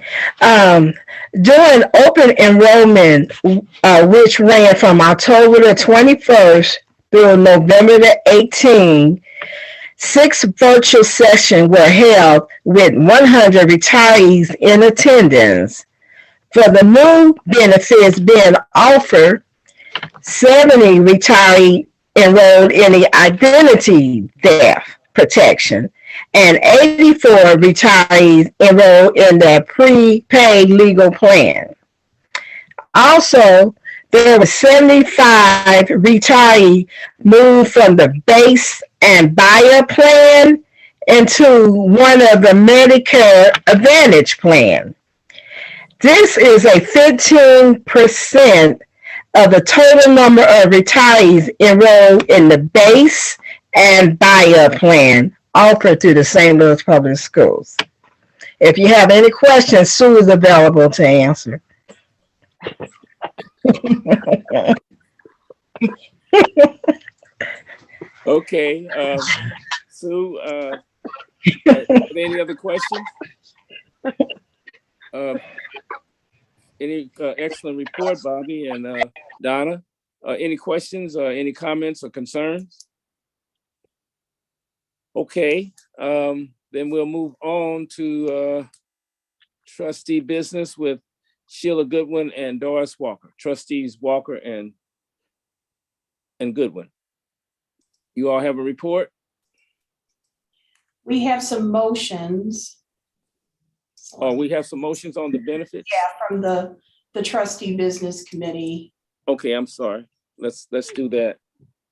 During open enrollment, which ran from October the 21st through November the 18th, 6 virtual sessions were held with 100 retirees in attendance. For the new benefits being offered, 70 retirees enrolled in the identity theft protection, and 84 retirees enrolled in the prepaid legal plan. Also, there were 75 retirees moved from the base and buyer plan into one of the Medicare Advantage plan. This is a 15% of the total number of retirees enrolled in the base and buyer plan offered through the St. Louis Public Schools. If you have any questions, Sue is available to answer. Okay, Sue, are there any other questions? Any excellent report, Bobby and Donna. Any questions or any comments or concerns? Okay, then we'll move on to trustee business with Sheila Goodwin and Doris Walker. Trustees Walker and Goodwin. You all have a report? We have some motions. Oh, we have some motions on the benefits? Yeah, from the trustee business committee. Okay, I'm sorry. Let's do that.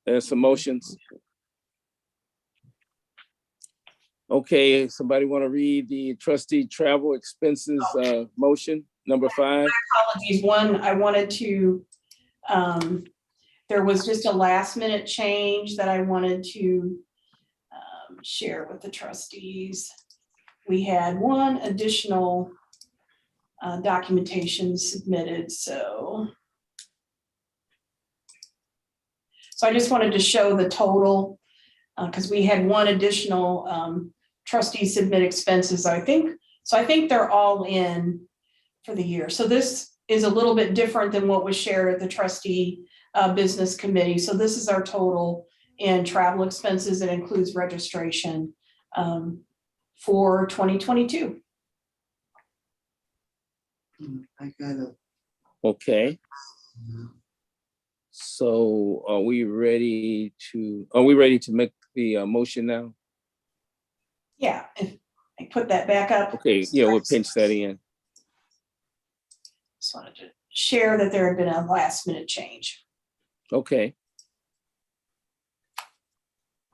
There's some motions. Okay, somebody want to read the trustee travel expenses motion, number 5? Apologies. One, I wanted to, there was just a last minute change that I wanted to share with the trustees. We had one additional documentation submitted, so I just wanted to show the total because we had one additional trustee submit expenses. I think they're all in for the year. So this is a little bit different than what was shared at the trustee business committee. So this is our total in travel expenses. It includes registration for 2022. I got it. Okay. So are we ready to make the motion now? Yeah, if I put that back up. Okay, yeah, we'll pinch that in. Just wanted to share that there had been a last minute change. Okay.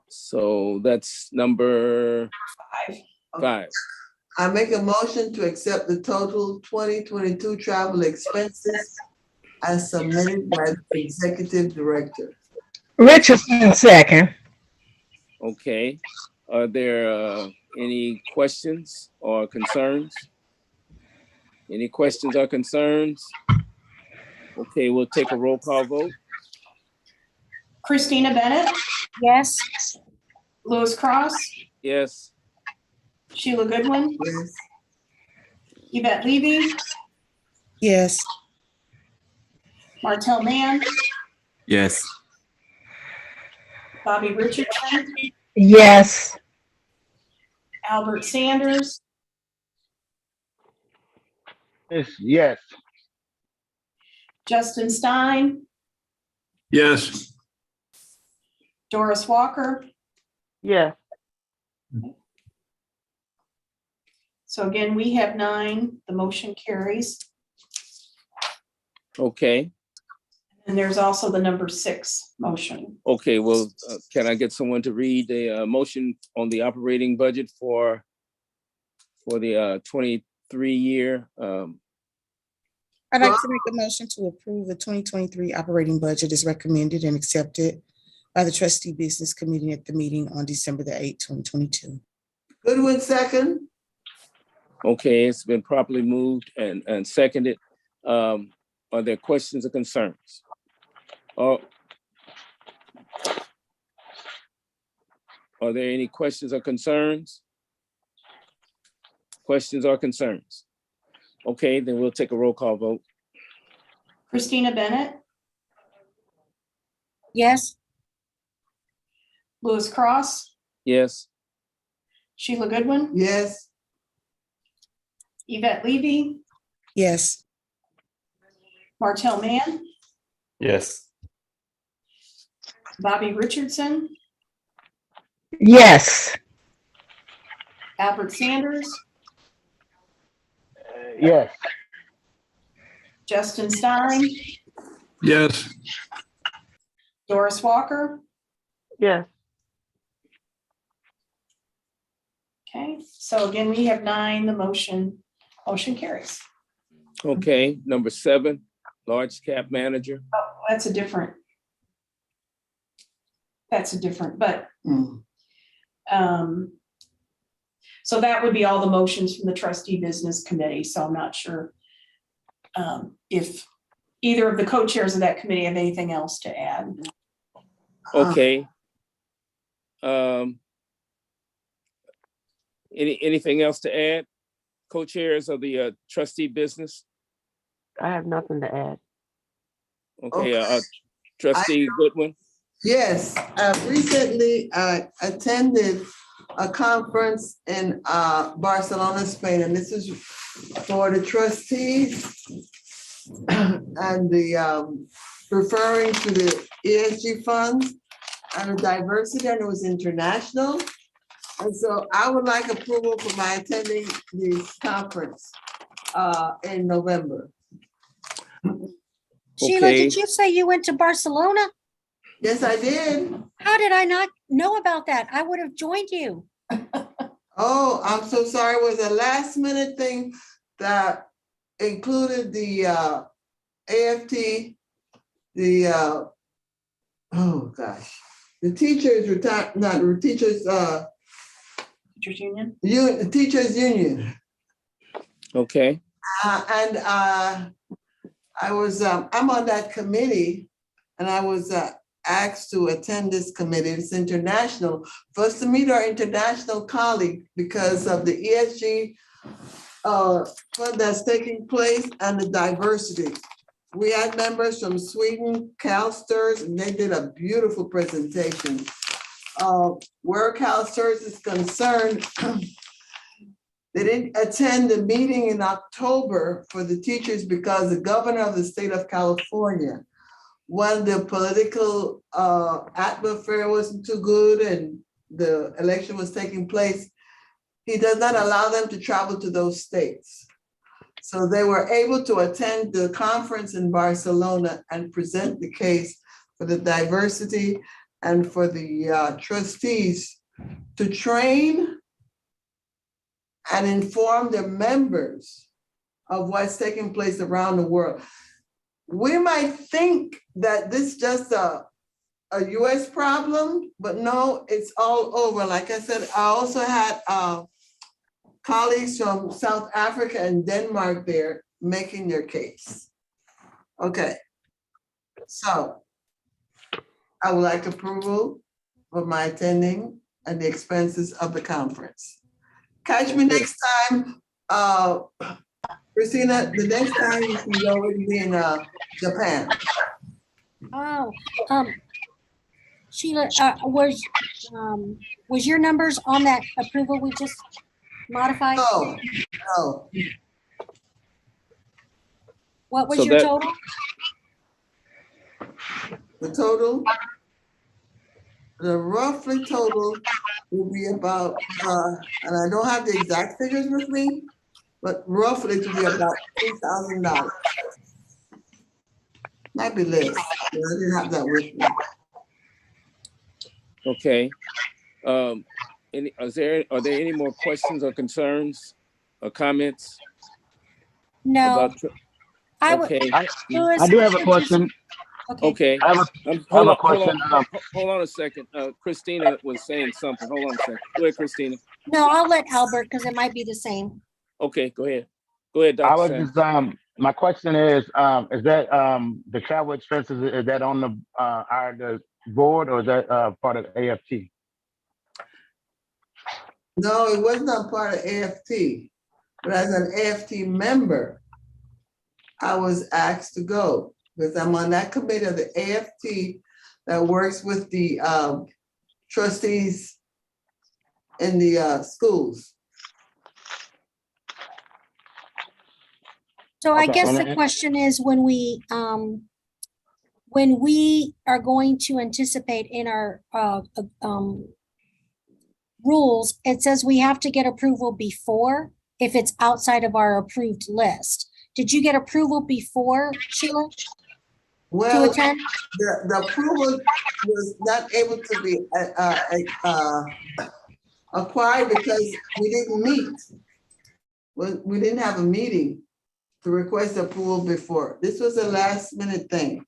So that's number 5. I make a motion to accept the total 2022 travel expenses as submitted by the executive director. Richardson, second. Okay. Are there any questions or concerns? Any questions or concerns? Okay, we'll take a roll call vote. Christina Bennett, Yes. Louis Cross, Yes. Sheila Goodwin, Yes. Yvette Levy, Yes. Martel Mann, Yes. Bobby Richardson, Yes. Albert Sanders, Yes. Justin Stein, Yes. Doris Walker. Yes. So again, we have 9, the motion carries. Okay. And there's also the number 6 motion. Okay, well, can I get someone to read the motion on the operating budget for the 23 year? I'd like to make a motion to approve the 2023 operating budget as recommended and accepted by the trustee business committee at the meeting on December the 8th, 2022. Goodwin, second. Okay, it's been properly moved and seconded. Are there questions or concerns? Are there any questions or concerns? Questions or concerns? Okay, then we'll take a roll call vote. Christina Bennett, Yes. Louis Cross, Yes. Sheila Goodwin, Yes. Yvette Levy, Yes. Martel Mann, Yes. Bobby Richardson, Yes. Albert Sanders, Yes. Justin Stein, Yes. Doris Walker. Yes. Okay, so again, we have 9, the motion carries. Okay, number 7, large cap manager. Oh, that's a different, but Mm. so that would be all the motions from the trustee business committee. So I'm not sure if either of the co-chairs of that committee have anything else to add. Okay. Anything else to add? Co-chairs of the trustee business? I have nothing to add. Okay, trustee Goodwin? Yes, recently I attended a conference in Barcelona, Spain, and this is for the trustees and the referring to the ESG funds and the diversity, and it was international. And so I would like approval for my attending this conference in November. Sheila, Okay. did you say you went to Barcelona? Yes, I did. How did I not know about that? I would have joined you. Oh, I'm so sorry. It was a last minute thing that included the AFT, the oh gosh, the teachers retire, not the teachers, Teachers Union? teachers union. Okay. And I was, I'm on that committee, and I was asked to attend this committee. It's international, for us to meet our international colleague because of the ESG fund that's taking place and the diversity. We had members from Sweden, CalSTRS, and they did a beautiful presentation. Where CalSTRS is concerned, they didn't attend the meeting in October for the teachers because the governor of the state of California, when the political atmosphere wasn't too good and the election was taking place, he does not allow them to travel to those states. So they were able to attend the conference in Barcelona and present the case for the diversity and for the trustees to train and inform their members of what's taking place around the world. We might think that this is just a US problem, but no, it's all over. Like I said, I also had colleagues from South Africa and Denmark there making their case. Okay, so I would like approval of my attending and the expenses of the conference. Catch me next time, Christina, the next time you can go and be in Japan. Oh, Sheila, was your numbers on that approval we just modified? No. What was So your that- total? The total, the roughly total will be about, and I don't have the exact figures with me, but roughly to be about $2,000. Might be less, but I didn't have that with me. Okay. Are there any more questions or concerns or comments? No. I would. Okay. Louis, I do have a question. Okay. I have a question. Hold on a second. Christina was saying something. Hold on a second. Go ahead, Christina. No, I'll let Albert because it might be the same. Okay, go ahead. Go ahead, Dr. I was Sam. just, my question is that the travel expenses, is that on the board or is that part of the AFT? No, it was not part of AFT, but as an AFT member, I was asked to go because I'm on that committee of the AFT that works with the trustees in the schools. So I guess the question is when we are going to anticipate in our rules, it says we have to get approval before if it's outside of our approved list. Did you get approval before, Sheila? Well, to attend? The approval was not able to be acquired because we didn't meet. We didn't have a meeting to request approval before. This was a last minute thing.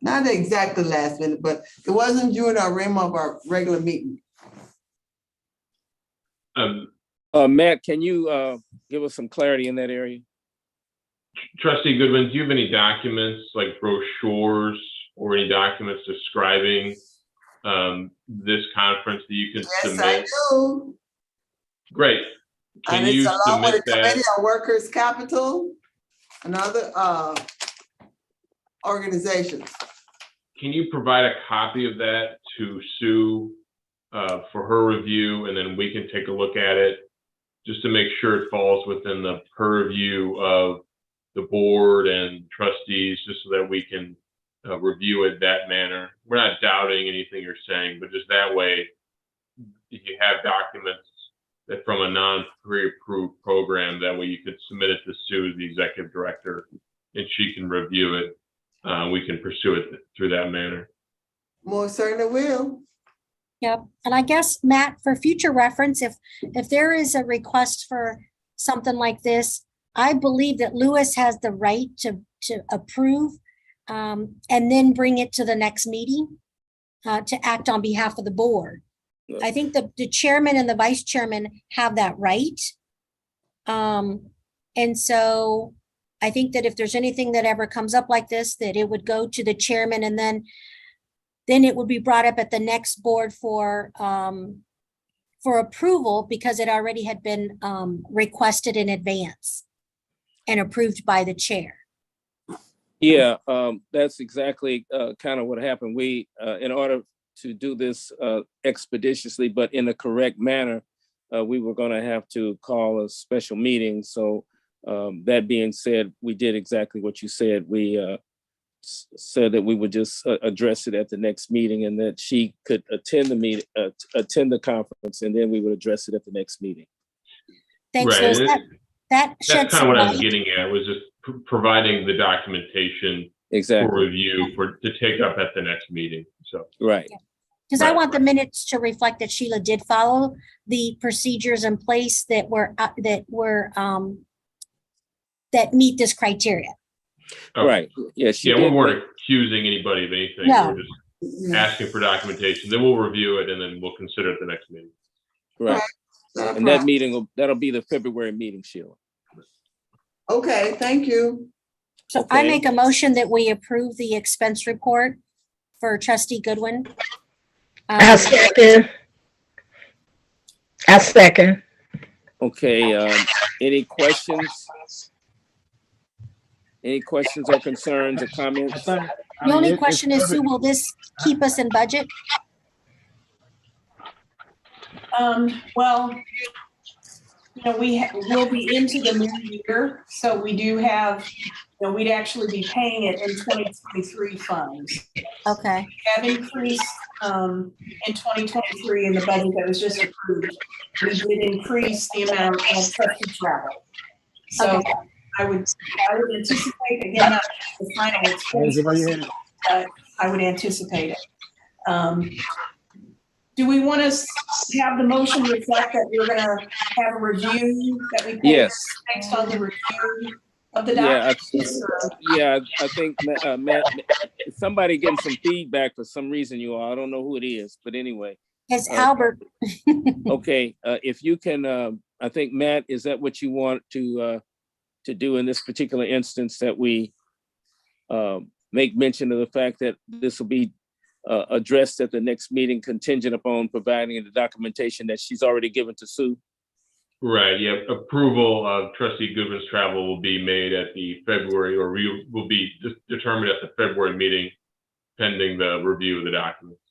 Not exactly last minute, but it wasn't during our realm of our regular meeting. Matt, can you give us some clarity in that area? Trustee Goodwin, do you have any documents like brochures or any documents describing this conference that you can submit? Yes, I do. Great. Can and you it's along with submit the that? Committee on Workers' Capital and other organizations. Can you provide a copy of that to Sue for her review, and then we can take a look at it just to make sure it falls within the purview of the board and trustees, just so that we can review it that manner. We're not doubting anything you're saying, but just that way, if you have documents that from a non-pre-approved program, that way you could submit it to Sue, the executive director, and she can review it. We can pursue it through that manner. Most certainly will. Yep. And I guess, Matt, for future reference, if there is a request for something like this, I believe that Louis has the right to approve and then bring it to the next meeting to act on behalf of the board. I think the chairman and the vice chairman have that right. And so I think that if there's anything that ever comes up like this, that it would go to the chairman and then it would be brought up at the next board for approval because it already had been requested in advance and approved by the chair. Yeah, that's exactly kind of what happened. We, in order to do this expeditiously, but in the correct manner, we were going to have to call a special meeting. So that being said, we did exactly what you said. We said that we would just address it at the next meeting, and that she could attend the meeting, attend the conference, and then we would address it at the next meeting. Thanks, Right. Liz. That's kind of what I was getting at, was just providing the documentation for review to take up at the next meeting. So right. Because I want the minutes to reflect that Sheila did follow the procedures in place that meet this criteria. Okay. Right. Yeah. We weren't accusing anybody of anything. No. We were just asking for documentation. Then we'll review it and then we'll consider it at the next meeting. Right. And that meeting that'll be the February meeting, Sheila. Okay, thank you. So I make a motion that we approve the expense report for Trustee Goodwin. I second. I second. Okay, any questions? Any questions or concerns or comments? The only question is, Sue, will this keep us in budget? Well, we'll be into the new year, so we do have, we'd actually be paying it in 2023 funds. Okay. We have increased, in 2023 in the budget that was just approved. We did increase the amount of trustee travel. So Okay. I would anticipate, again, not the final expense, but I would anticipate it. Do we want to have the motion reflect that we're going to have a review that we pay Yes. based on the review of the Yeah, documents? I think Matt, somebody getting some feedback for some reason, you all. I don't know who it is, but anyway. It's Albert. Okay, if you can, I think Matt, is that what you want to do in this particular instance, that we make mention of the fact that this will be addressed at the next meeting, contingent upon providing the documentation that she's already given to Sue? Right, yeah, approval of trustee Goodwin's travel will be made at the February, or will be determined at the February meeting, pending the review of the documents.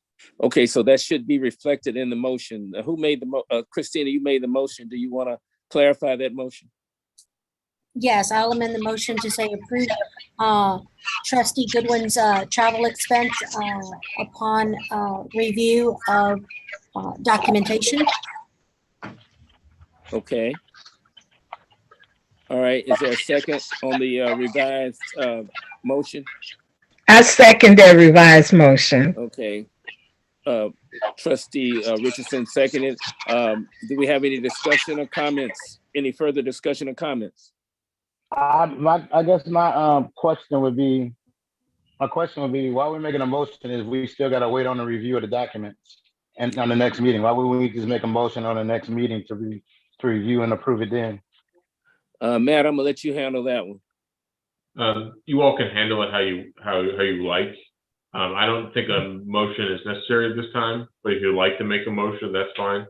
Okay, so that should be reflected in the motion. Who made the Christina, you made the motion. Do you want to clarify that motion? Yes, I'll amend the motion to say approve trustee Goodwin's travel expense upon review of documentation. Okay. All right, is there a second on the revised motion? I second that revised motion. Okay. Trustee Richardson seconded. Do we have any discussion or comments? Any further discussion or comments? I guess my question would be, why we're making a motion is we still gotta wait on the review of the documents and on the next meeting. Why would we just make a motion on the next meeting to review and approve it then? Matt, I'm gonna let you handle that one. You all can handle it how you like. I don't think a motion is necessary at this time, but if you'd like to make a motion, that's fine.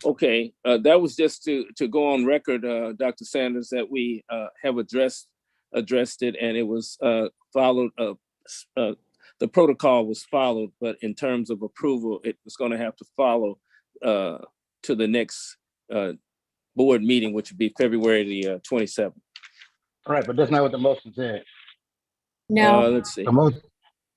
Okay, that was just to go on record, Dr. Sanders, that we have addressed it, and it was followed. The protocol was followed, but in terms of approval, it was going to have to follow to the next board meeting, which would be February the 27th. All right, but that's not what the motion said. No. Let's see.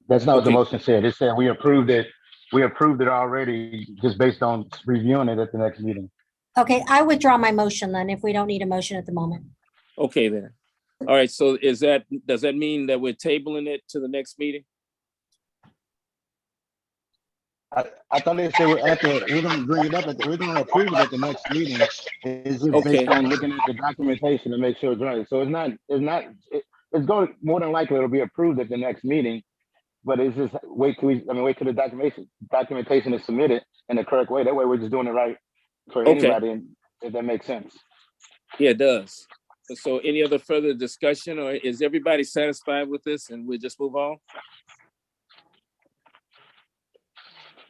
That's not what the Okay. motion said. It said we approved it. We approved it already, just based on reviewing it at the next meeting. Okay, I withdraw my motion then if we don't need a motion at the moment. Okay, then. All right, so does that mean that we're tabling it to the next meeting? I thought they said we're gonna bring it up we're gonna approve it at the next meeting. It's just Okay. based on looking at the documentation to make sure it's right. So it's going, more than likely it'll be approved at the next meeting, but it's just wait till the documentation is submitted in the correct way. That way we're just doing it right for anybody, if that makes sense. Yeah, it does. So any other further discussion, or is everybody satisfied with this and we'll just move on?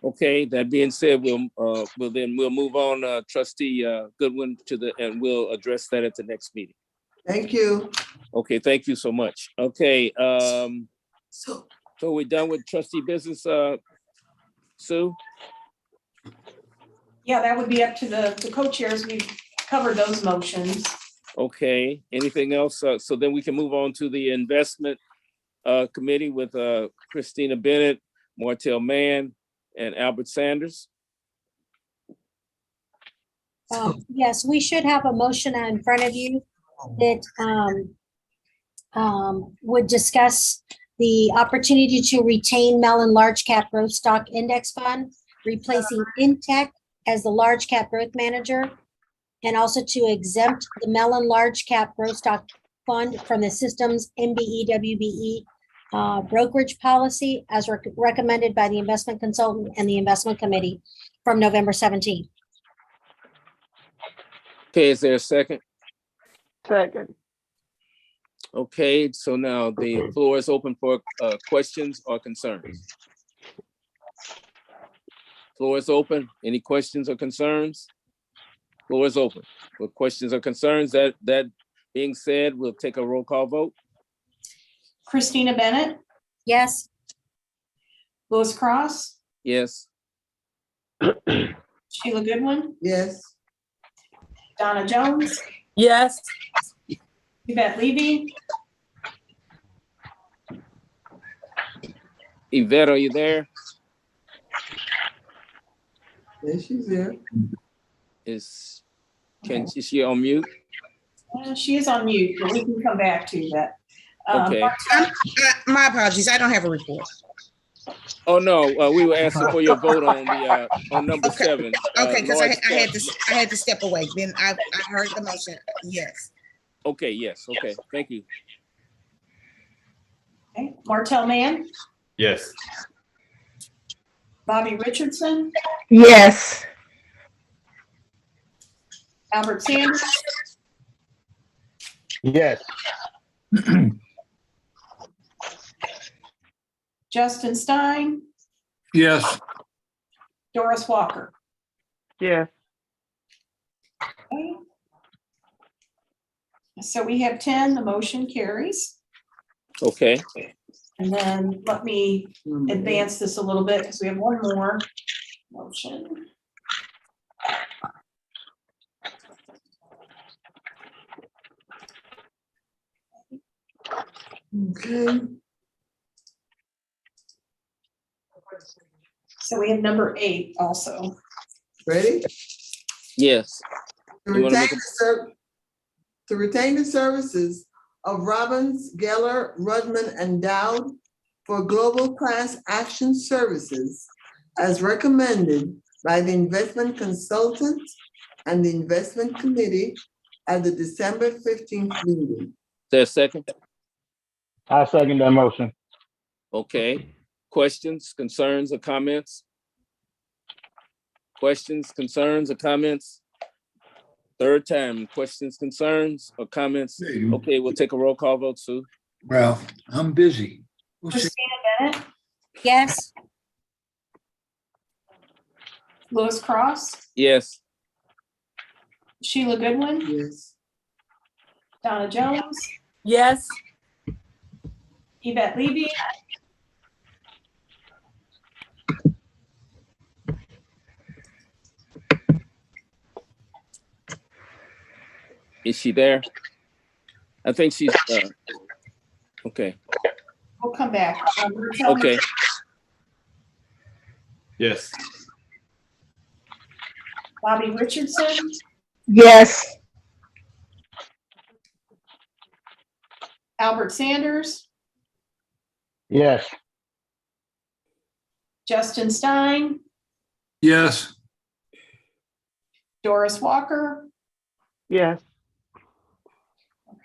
Okay, that being said, we'll move on, Trustee Goodwin, and we'll address that at the next meeting. Thank you. Okay, thank you so much. Okay, so we're done with trustee business, Sue? Yeah, that would be up to the co-chairs. We've covered those motions. Okay, anything else? So then we can move on to the investment committee with Christina Bennett, Martell Mann, and Albert Sanders. Yes, we should have a motion in front of you that would discuss the opportunity to retain Mellon Large Cap Growth Stock Index Fund, replacing Intech as the large cap growth manager, and also to exempt the Mellon Large Cap Growth Stock Fund from the system's MBE brokerage policy as recommended by the investment consultant and the investment committee from November 17th. Okay, is there a second? Second. Okay, so now the floor is open for questions or concerns. Floor is open. Any questions or concerns? Floor is open. With questions or concerns, that being said, we'll take a roll call vote. Christina Bennett, Yes. Louis Cross, Yes. Sheila Goodwin, Yes. Donna Jones, Yes. Yvette Levy, Yvette, are you there? Yes, she's there. Is she on mute? She is on mute, but we can come back to that. Okay. My apologies, I don't have a report. Oh, no, we were asking for your vote on the, on number Okay. 7. Okay, because I Lord's had to step away. Then I heard the motion. Yes. Okay, yes, okay, thank you. Okay. Martell Mann, Yes. Bobby Richardson, Yes. Albert Sanders, Yes. Justin Stein, Yes. Doris Walker. Yes. Okay. So we have 10, the motion carries. Okay, And then let me advance this a little bit because we have one more motion. Okay. So we have number 8 also. Ready? yes. To You wanna retain make to retain the services of Robbins, Geller, Rudman, and Dowd for global class action services as recommended by the investment consultant and the investment committee at the December 15th meeting. Is there a second? I second that motion. Okay, questions, concerns, or comments? Questions, concerns, or comments? Third time, questions, concerns, or comments? Okay, we'll take a roll call vote, Sue. Well, I'm busy. We'll see. Christina Bennett, Yes. Louis Cross, Yes. Sheila Goodwin, Yes. Donna Jones, Yes. Yvette Levy, Is she there? I think she's, okay, we'll come back. Martell Mann, okay, Yes. Bobby Richardson, Yes. Albert Sanders, Yes. Justin Stein, Yes. Doris Walker. Yes.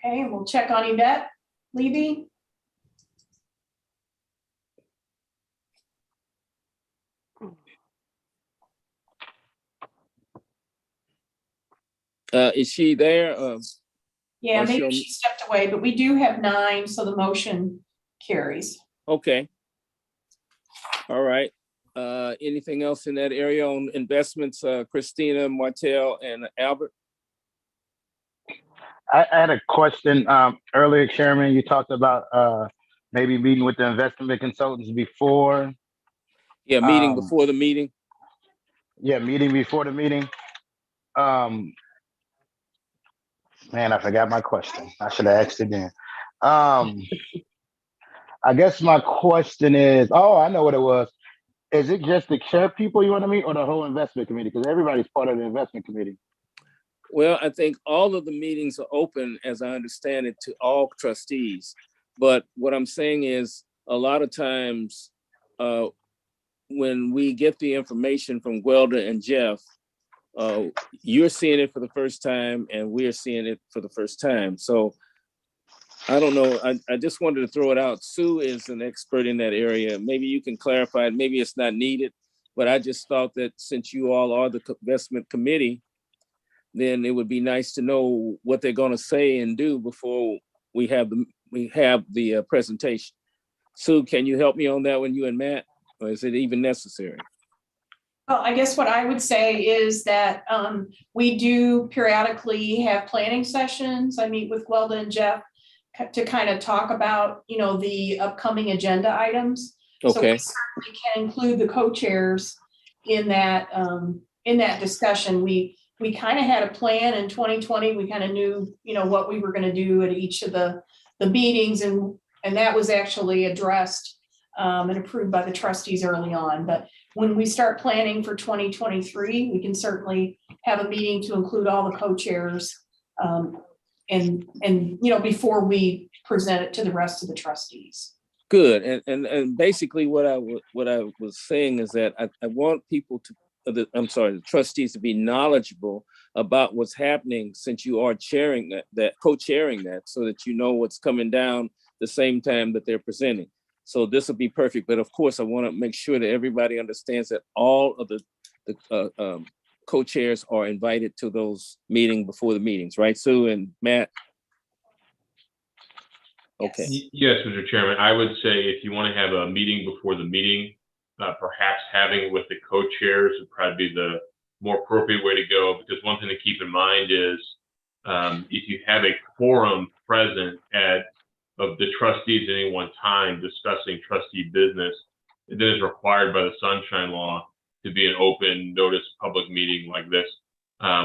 Okay, and we'll check on Yvette Levy. is she there? Yeah, Or maybe she'll- she stepped away, but we do have 9, so the motion carries. Okay. All right. Anything else in that area on investments, Christina, Martell, and Albert? I had a question. Earlier, Chairman, you talked about maybe meeting with the investment consultants before. Yeah, meeting before the meeting. Yeah, meeting before the meeting. Man, I forgot my question. I should have asked again. I guess my question is, oh, I know what it was. Is it just the chair people you want to meet or the whole investment committee? Because everybody's part of the investment committee. Well, I think all of the meetings are open, as I understand it, to all trustees. But what I'm saying is, a lot of times, when we get the information from Gwelda and Jeff, you're seeing it for the first time and we're seeing it for the first time. So I don't know. I just wanted to throw it out. Sue is an expert in that area. Maybe you can clarify it. Maybe it's not needed, but I just thought that since you all are the investment committee, then it would be nice to know what they're going to say and do before we have the presentation. Sue, can you help me on that one, you and Matt, or is it even necessary? Well, I guess what I would say is that we do periodically have planning sessions. I meet with Gwelda and Jeff to kind of talk about, the upcoming agenda items. So we Okay, certainly can include the co-chairs in that discussion. We kind of had a plan in 2020. We kind of knew, what we were going to do at each of the meetings, and that was actually addressed and approved by the trustees early on. But when we start planning for 2023, we can certainly have a meeting to include all the co-chairs and before we present it to the rest of the trustees. good. And basically what I was saying is that I want people to, the trustees to be knowledgeable about what's happening, since you are chairing that co-chairing that, so that you know what's coming down the same time that they're presenting. So this will be perfect. But of course, I want to make sure that everybody understands that all of the co-chairs are invited to those meetings before the meetings, right, Sue and Matt? Okay. Yes, Mr. Chairman. I would say if you want to have a meeting before the meeting, perhaps having it with the co-chairs would probably be the more appropriate way to go, because one thing to keep in mind is if you have a quorum present of the trustees at any one time discussing trustee business, it then is required by the Sunshine Law to be an open notice public meeting like this,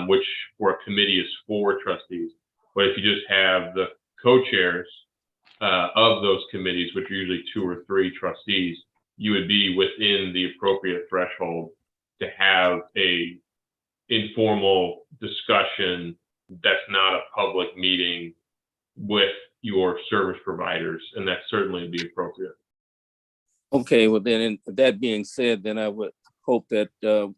which for a committee is 4 trustees. But if you just have the co-chairs of those committees, which are usually 2 or 3 trustees, you would be within the appropriate threshold to have a informal discussion that's not a public meeting with your service providers, and that certainly would be appropriate. Okay, well then, that being said, then I would hope that the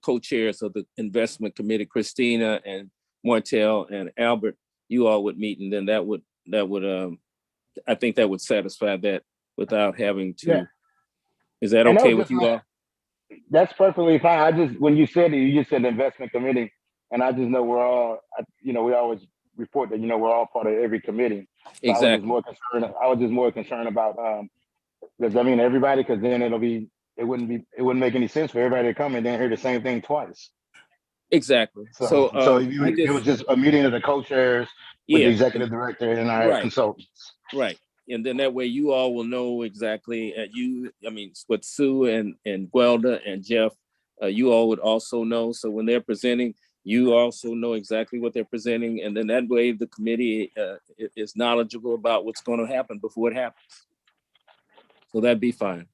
co-chairs of the investment committee, Christina and Martel and Albert, you all would meet, and then that would I think that would satisfy that without having to. Yeah. Is that And that okay was with just you all? That's perfectly fine. When you said it, you just said the investment committee, and I just know we're all, we always report that, we're all part of every committee. So Exactly. I was just more concerned about, because everybody, because then it wouldn't make any sense for everybody to come and then hear the same thing twice. Exactly. So It was just a meeting of the co-chairs with the executive director and our consultants. Right. And then that way you all will know exactly, what Sue and Gwelda and Jeff, you all would also know. So when they're presenting, you also know exactly what they're presenting. And then that way the committee is knowledgeable about what's going to happen before it happens. So that'd be fine.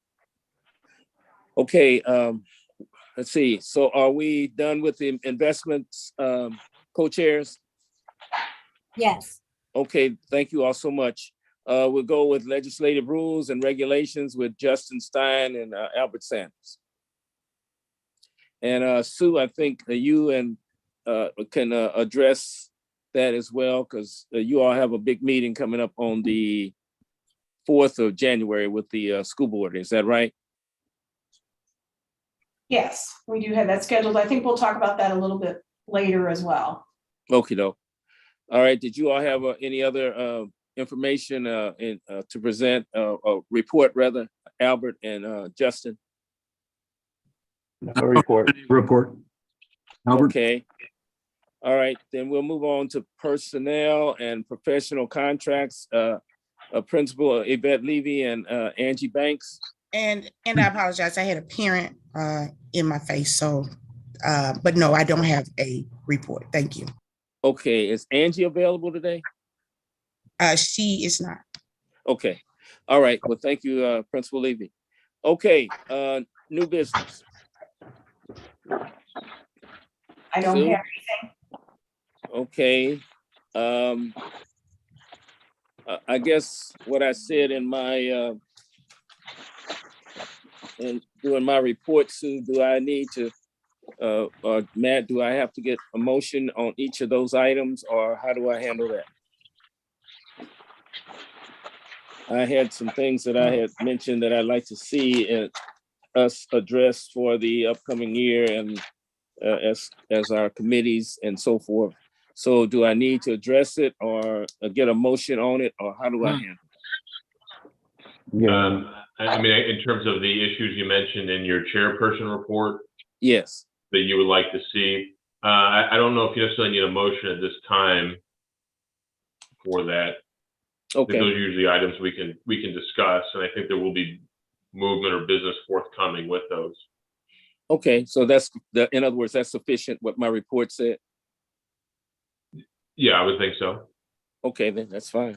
Okay, let's see. So are we done with the investments co-chairs? Yes. Okay, thank you all so much. We'll go with legislative rules and regulations with Justin Stein and Albert Sanders. And Sue, I think you and can address that as well, because you all have a big meeting coming up on the 4th of January with the school board. Is that right? Yes, we do have that scheduled. I think we'll talk about that a little bit later as well. Okay, though. All right. Did you all have any other information to present, a report rather, Albert and Justin? No report. Report. Albert? Okay. All right, then we'll move on to personnel and professional contracts. Principal Yvette Levy and Angie Banks. And I apologize, I had a parent in my face, so, but no, I don't have a report. Thank you. Okay, is Angie available today? She is not. Okay, all right, well, thank you, Principal Levy. Okay, new business. I don't Sue? have anything. Okay, I guess what I said in my doing my report, Sue, do I need to, or Matt, do I have to get a motion on each of those items, or how do I handle that? I had some things that I had mentioned that I'd like to see us address for the upcoming year, and as our committees and so forth. So do I need to address it or get a motion on it, or how do I handle it? In terms of the issues you mentioned in your chairperson report, Yes. that you would like to see. I don't know if you necessarily need a motion at this time for that. Okay. Those are usually items we can discuss, and I think there will be movement or business forthcoming with those. Okay, so in other words, that's sufficient, what my report said? Yeah, I would think so. Okay, then that's fine.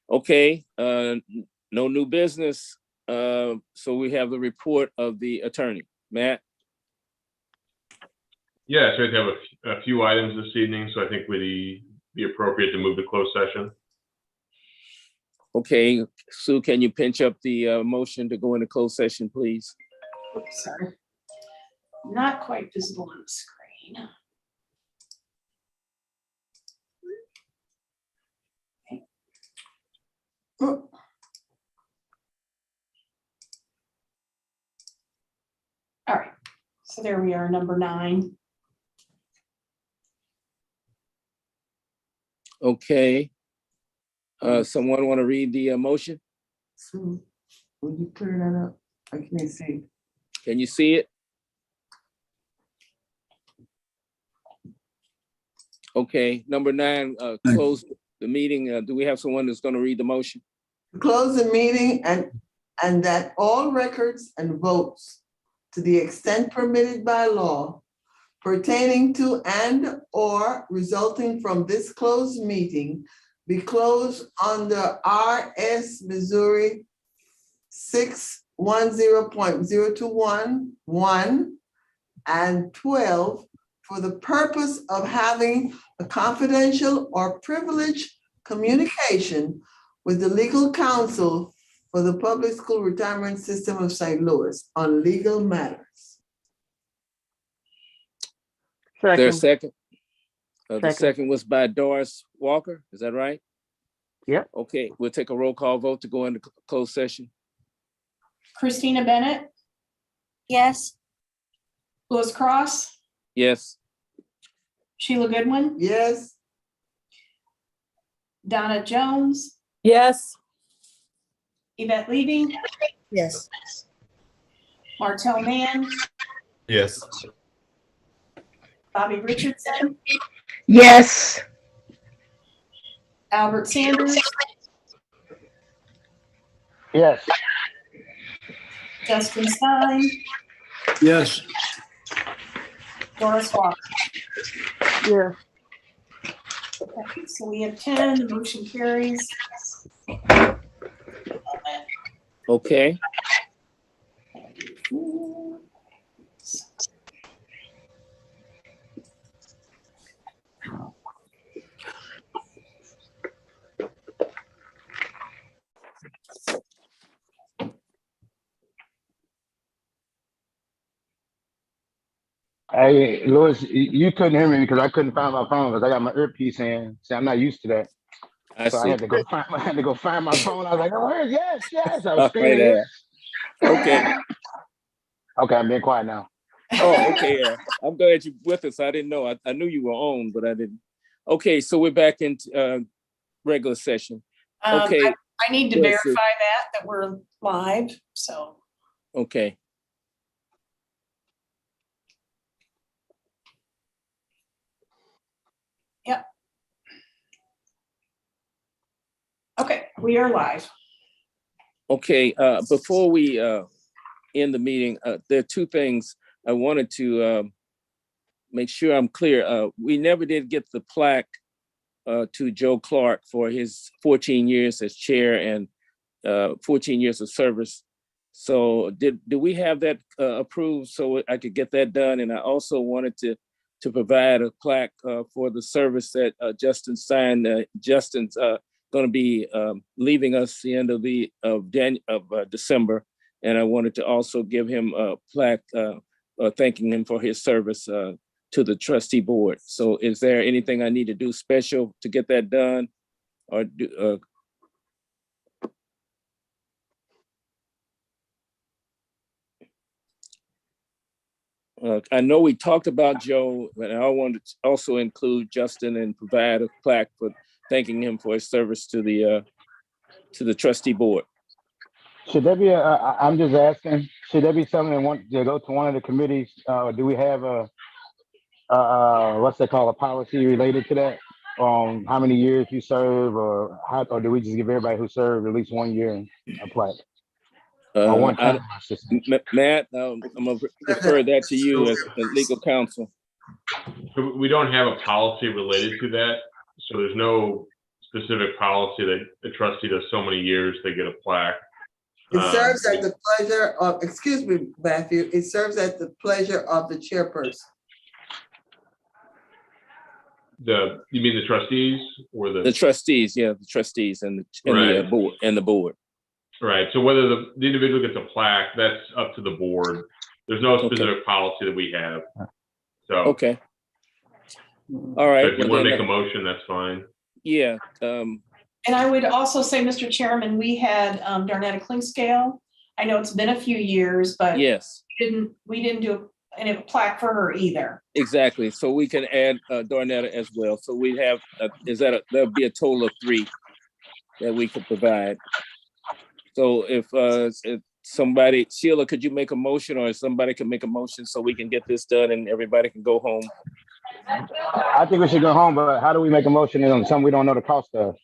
Okay, no new business. So we have the report of the attorney. Matt? Yeah, so we have a few items this evening, so I think would be appropriate to move to closed session. Okay, Sue, can you pinch up the motion to go into closed session, please? Oops, sorry. Not quite visible on the screen. Okay. All right, so there we are, number 9. Okay. Someone want to read the motion? Sue, would you clear that up? I can't see. Can you see it? Okay, number 9, close the meeting. Do we have someone that's going to read the motion? Close the meeting and that all records and votes to the extent permitted by law pertaining to and or resulting from this closed meeting be closed under RS Missouri 610.021 and 12 for the purpose of having a confidential or privileged communication with the legal counsel for the public school retirement system of St. Louis on legal matters. Is there a Second. second? The second was by Doris Walker, is that right? Yep. Okay, we'll take a roll call vote to go into closed session. Christina Bennett, Yes. Louis Cross, Yes. Sheila Goodwin, Yes. Donna Jones, Yes. Yvette Levy, Yes. Martell Mann, Yes. Bobby Richardson, Yes. Albert Sanders, Yes. Justin Stein, Yes. Doris Walker. Yeah. Okay, so we have 10, the motion carries. Okay. Hey, Louis, you couldn't hear me because I couldn't find my phone because I got my earpiece in. See, I'm not used to that. I So see. I had to go find my phone. I was like, oh, where's yes. I was All screaming right, yes. Okay. Okay, I'm being quiet now. Oh, okay. I'm glad you're with us. I didn't know. I knew you were on, but I didn't. Okay, so we're back into regular session. Okay. I need to Yes, verify that we're live, so. Okay. Yep. Okay, we are live. Okay, before we end the meeting, there are 2 things I wanted to make sure I'm clear. We never did get the plaque to Joe Clark for his 14 years as chair and 14 years of service. So did we have that approved so I could get that done? And I also wanted to provide a plaque for the service that Justin Stein. Justin's going to be leaving us the end of December, and I wanted to also give him a plaque thanking him for his service to the trustee board. So is there anything I need to do special to get that done? Or do, I know we talked about Joe, but I wanted to also include Justin and provide a plaque for thanking him for his service to the trustee board. Should there be I'm just asking, should there be something that want to go to one of the committees? Do we have what's that called, a policy related to that? How many years you serve, or or do we just give everybody who served at least 1 year a plaque? Or one term, I should say. Matt, I'm gonna defer that to you as the legal counsel. So we don't have a policy related to that. So there's no specific policy that the trustee does so many years, they get a plaque. It serves at the pleasure of, excuse me, Matthew, it serves at the pleasure of the chairperson. You mean the trustees or the trustees? Yeah, the trustees and the board and the board. Right. So whether the individual gets a plaque, that's up to the board. There's no specific policy that we have. So okay. All right. If you want to make a motion, that's fine. Yeah. And I would also say, Mr. Chairman, we had Darnetta Klingscale. I know it's been a few years, but yes, we didn't do a plaque for her either. Exactly. So we can add Darnetta as well. So we have there'll be a total of 3 that we could provide. So if somebody, Sheila, could you make a motion, or somebody can make a motion so we can get this done and everybody can go home? I think we should go home, but how do we make a motion on something we don't know the cost of?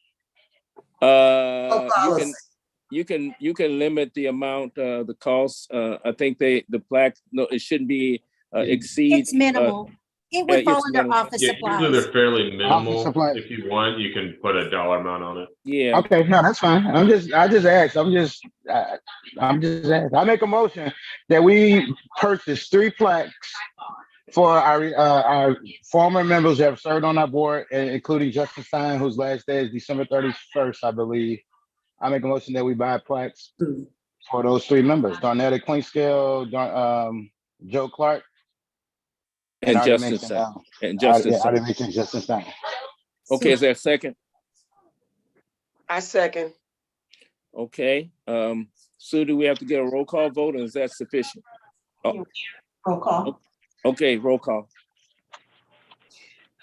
You can limit the amount, the cost. I think the plaque, no, it shouldn't be exceed. It's minimal. It would fall under office supplies. Usually they're fairly minimal. If you want, you can put a dollar amount on it. Yeah. Okay, no, that's fine. I just asked. I'm just asked. I make a motion that we purchase 3 plaques for our former members that have served on our board, including Justin Stein, whose last day is December 31st, I believe. I make a motion that we buy plaques for those 3 members: Darnetta Klingscale, Joe Clark, and Justin Stein. And Justin Stein. I didn't mention Justin Stein. Okay, is there a second? I second. Okay. Sue, do we have to get a roll call vote, or is that sufficient? Oh. Roll call. Okay, roll call.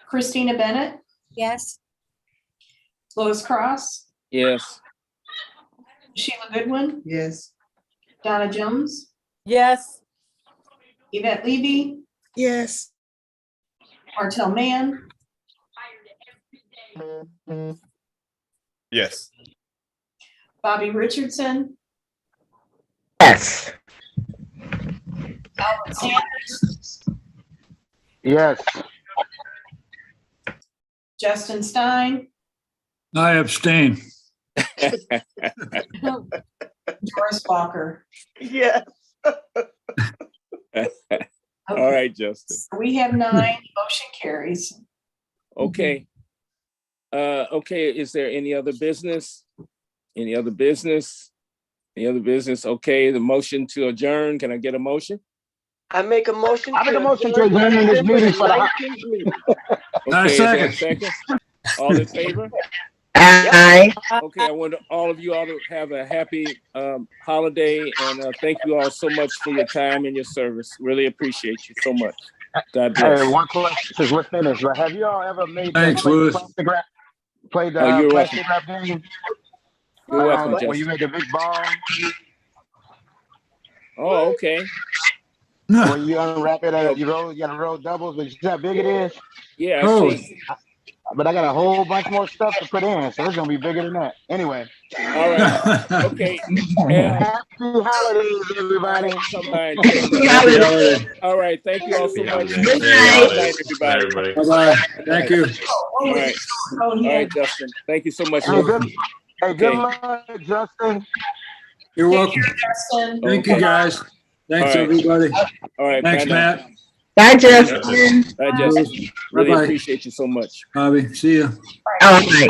Christina Bennett? Yes. Lois Cross? Yes. Sheila Goodwin? Yes. Donna Jones? Yes. Yvette Levy? Yes. Martel Mann? Yes. Bobby Richardson? Yes. Albert Sanders? Yes. Justin Stein? I abstain. Doris Walker? Yes. All right, Justin. We have 9, motion carries. Okay. Okay, is there any other business? Any other business? Any other business? Okay, the motion to adjourn. Can I get a motion? I make a motion. I make a motion to adjourn this meeting for the. Okay, second. All in favor? Aye. Okay, I want all of you all to have a happy holiday, and thank you all so much for your time and your service. Really appreciate you so much. God bless. Hey, one question, since we're finished, but have you all ever made Thanks, Louis. played the you're plastic wrap game? You're welcome, When Justin. you make a big ball, Oh, okay. when you unwrap it, you gotta roll doubles, but you see how big it is? Yeah, I Oh. see. But I got a whole bunch more stuff to put in, so it's gonna be bigger than that. Anyway, All right. Okay. happy holidays, everybody. All right. Thank you all so much. Good Good night, everybody. Bye-bye. Thank you. All right. All right, Justin. Thank you so much. Hey, good Okay. luck, Justin. You're welcome. Justin. Thank you, guys. Thanks, All right. everybody. All right. Thanks, bye now. Matt. Bye, Justin. Bye, Justin. Really Bye-bye. appreciate you so much. Bobby, see you. All right.